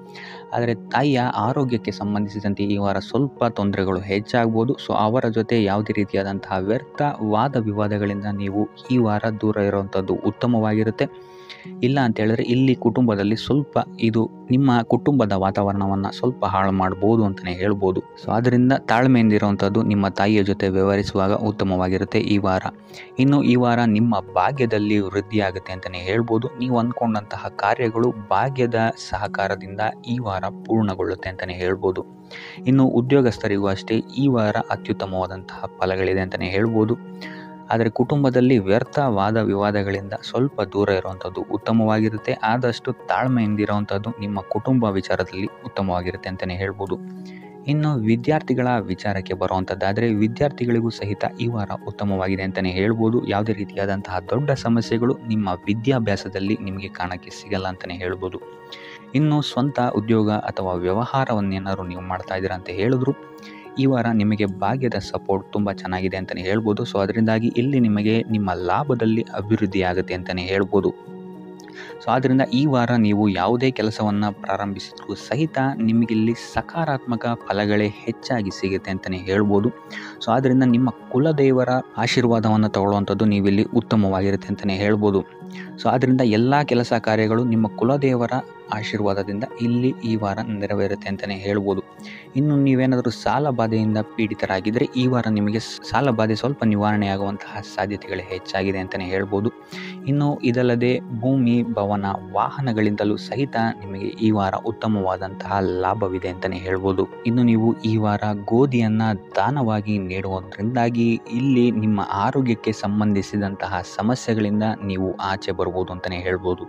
ಆದರೆ ತಾಯಿಯ ಆರೋಗ್ಯಕ್ಕೆ ಸಂಬಂಧಿಸಿದಂತೆ ಈ ವಾರ ಸ್ವಲ್ಪ ತೊಂದರೆಗಳು ಹೆಚ್ಚಾಗ್ಬೋದು. ಸೊ ಅವರ ಜೊತೆ ಯಾವುದೇ ರೀತಿಯಾದಂತಹ ವ್ಯರ್ಥ ವಾದ ವಿವಾದಗಳಿಂದ ನೀವು ಈ ವಾರ ದೂರ ಇರುವಂಥದ್ದು ಉತ್ತಮವಾಗಿರುತ್ತೆ. ಇಲ್ಲ ಅಂತ ಹೇಳಿದ್ರೆ ಇಲ್ಲಿ ಕುಟುಂಬದಲ್ಲಿ ಸ್ವಲ್ಪ ಇದು ನಿಮ್ಮ ಕುಟುಂಬದ ವಾತಾವರಣವನ್ನು ಸ್ವಲ್ಪ ಹಾಳು ಮಾಡ್ಬೋದು ಅಂತಲೇ ಹೇಳ್ಬೋದು. ಸೊ ಅದರಿಂದ ತಾಳ್ಮೆಯಿಂದ ಇರುವಂಥದ್ದು ನಿಮ್ಮ ತಾಯಿಯ ಜೊತೆ ವ್ಯವಹರಿಸುವಾಗ ಉತ್ತಮವಾಗಿರುತ್ತೆ ಈ ವಾರ. ಇನ್ನು ಈ ವಾರ ನಿಮ್ಮ ಭಾಗ್ಯದಲ್ಲಿ ವೃದ್ಧಿ ಆಗುತ್ತೆ ಅಂತಲೇ ಹೇಳ್ಬೋದು. ನೀವು ಅಂದ್ಕೊಂಡಂತಹ ಕಾರ್ಯಗಳು ಭಾಗ್ಯದ ಸಹಕಾರದಿಂದ ಈ ವಾರ ಪೂರ್ಣಗೊಳ್ಳುತ್ತೆ ಅಂತಲೇ ಹೇಳ್ಬೋದು. ಇನ್ನು ಉದ್ಯೋಗಸ್ಥರಿಗೂ ಅಷ್ಟೇ ಈ ವಾರ ಅತ್ಯುತ್ತಮವಾದಂತಹ ಫಲಗಳಿದೆ ಅಂತಲೇ ಹೇಳ್ಬೋದು. ಆದರೆ ಕುಟುಂಬದಲ್ಲಿ ವ್ಯರ್ಥ ವಾದ ವಿವಾದಗಳಿಂದ ಸ್ವಲ್ಪ ದೂರ ಇರುವಂಥದ್ದು ಉತ್ತಮವಾಗಿರುತ್ತೆ. ಆದಷ್ಟು ತಾಳ್ಮೆಯಿಂದ ಇರುವಂಥದ್ದು ನಿಮ್ಮ ಕುಟುಂಬ ವಿಚಾರದಲ್ಲಿ ಉತ್ತಮವಾಗಿರುತ್ತೆ ಅಂತಲೇ ಹೇಳ್ಬೋದು. ಇನ್ನು ವಿದ್ಯಾರ್ಥಿಗಳ ವಿಚಾರಕ್ಕೆ ಬರುವಂಥದ್ದಾದರೆ ವಿದ್ಯಾರ್ಥಿಗಳಿಗೂ ಸಹಿತ ಈ ವಾರ ಉತ್ತಮವಾಗಿದೆ ಅಂತಲೇ ಹೇಳ್ಬೋದು. ಯಾವುದೇ ರೀತಿಯಾದಂತಹ ದೊಡ್ಡ ಸಮಸ್ಯೆಗಳು ನಿಮ್ಮ ವಿದ್ಯಾಭ್ಯಾಸದಲ್ಲಿ ನಿಮಗೆ ಕಾಣಕ್ಕೆ ಸಿಗಲ್ಲ ಅಂತಲೇ ಹೇಳ್ಬೋದು. ಇನ್ನು ಸ್ವಂತ ಉದ್ಯೋಗ ಅಥವಾ ವ್ಯವಹಾರವನ್ನೇನಾದ್ರು ನೀವು ಮಾಡ್ತಾ ಇದ್ದೀರಾ ಅಂತ ಹೇಳಿದ್ರು ಈ ವಾರ ನಿಮಗೆ ಭಾಗ್ಯದ ಸಪೋರ್ಟ್ ತುಂಬ ಚೆನ್ನಾಗಿದೆ ಅಂತಲೇ ಹೇಳ್ಬೋದು. ಸೊ ಅದರಿಂದಾಗಿ ಇಲ್ಲಿ ನಿಮಗೆ ನಿಮ್ಮ ಲಾಭದಲ್ಲಿ ಅಭಿವೃದ್ಧಿ ಆಗುತ್ತೆ ಅಂತಲೇ ಹೇಳ್ಬೋದು. ಸೊ ಆದ್ದರಿಂದ ಈ ವಾರ ನೀವು ಯಾವುದೇ ಕೆಲಸವನ್ನು ಪ್ರಾರಂಭಿಸಿದ್ರೂ ಸಹಿತ ನಿಮಗಿಲ್ಲಿ ಸಕಾರಾತ್ಮಕ ಫಲಗಳೇ ಹೆಚ್ಚಾಗಿ ಸಿಗುತ್ತೆ ಅಂತಲೇ ಹೇಳ್ಬೋದು. ಸೊ ಆದ್ದರಿಂದ ನಿಮ್ಮ ಕುಲದೇವರ ಆಶೀರ್ವಾದವನ್ನು ತಗೊಳ್ಳುವಂಥದ್ದು ನೀವಿಲ್ಲಿ ಉತ್ತಮವಾಗಿರುತ್ತೆ ಅಂತಲೇ ಹೇಳ್ಬೋದು. ಸೊ ಆದ್ದರಿಂದ ಎಲ್ಲ ಕೆಲಸ ಕಾರ್ಯಗಳು ನಿಮ್ಮ ಕುಲದೇವರ ಆಶೀರ್ವಾದದಿಂದ ಇಲ್ಲಿ ಈ ವಾರ ನೆರವೇರುತ್ತೆ ಅಂತಲೇ ಹೇಳ್ಬೋದು. ಇನ್ನು ನೀವೇನಾದರೂ ಸಾಲ ಬಾಧೆಯಿಂದ ಪೀಡಿತರಾಗಿದ್ದರೆ ಈ ವಾರ ನಿಮಗೆ ಸಾಲ ಬಾಧೆ ಸ್ವಲ್ಪ ನಿವಾರಣೆಯಾಗುವಂತಹ ಸಾಧ್ಯತೆಗಳೇ ಹೆಚ್ಚಾಗಿದೆ ಅಂತಲೇ ಹೇಳ್ಬೋದು. ಇನ್ನು ಇದಲ್ಲದೆ ಭೂಮಿ, ಭವನ, ವಾಹನಗಳಿಂದಲೂ ಸಹಿತ ನಿಮಗೆ ಈ ವಾರ ಉತ್ತಮವಾದಂತಹ ಲಾಭವಿದೆ ಅಂತಲೇ ಹೇಳ್ಬೋದು. ಇನ್ನು ನೀವು ಈ ವಾರ ಗೋಧಿಯನ್ನು ದಾನವಾಗಿ ನೀಡುವುದರಿಂದಾಗಿ ಇಲ್ಲಿ ನಿಮ್ಮ ಆರೋಗ್ಯಕ್ಕೆ ಸಂಬಂಧಿಸಿದಂತಹ ಸಮಸ್ಯೆಗಳಿಂದ ನೀವು ಆಚೆ ಬರ್ಬೋದು ಅಂತಲೇ ಹೇಳ್ಬೋದು.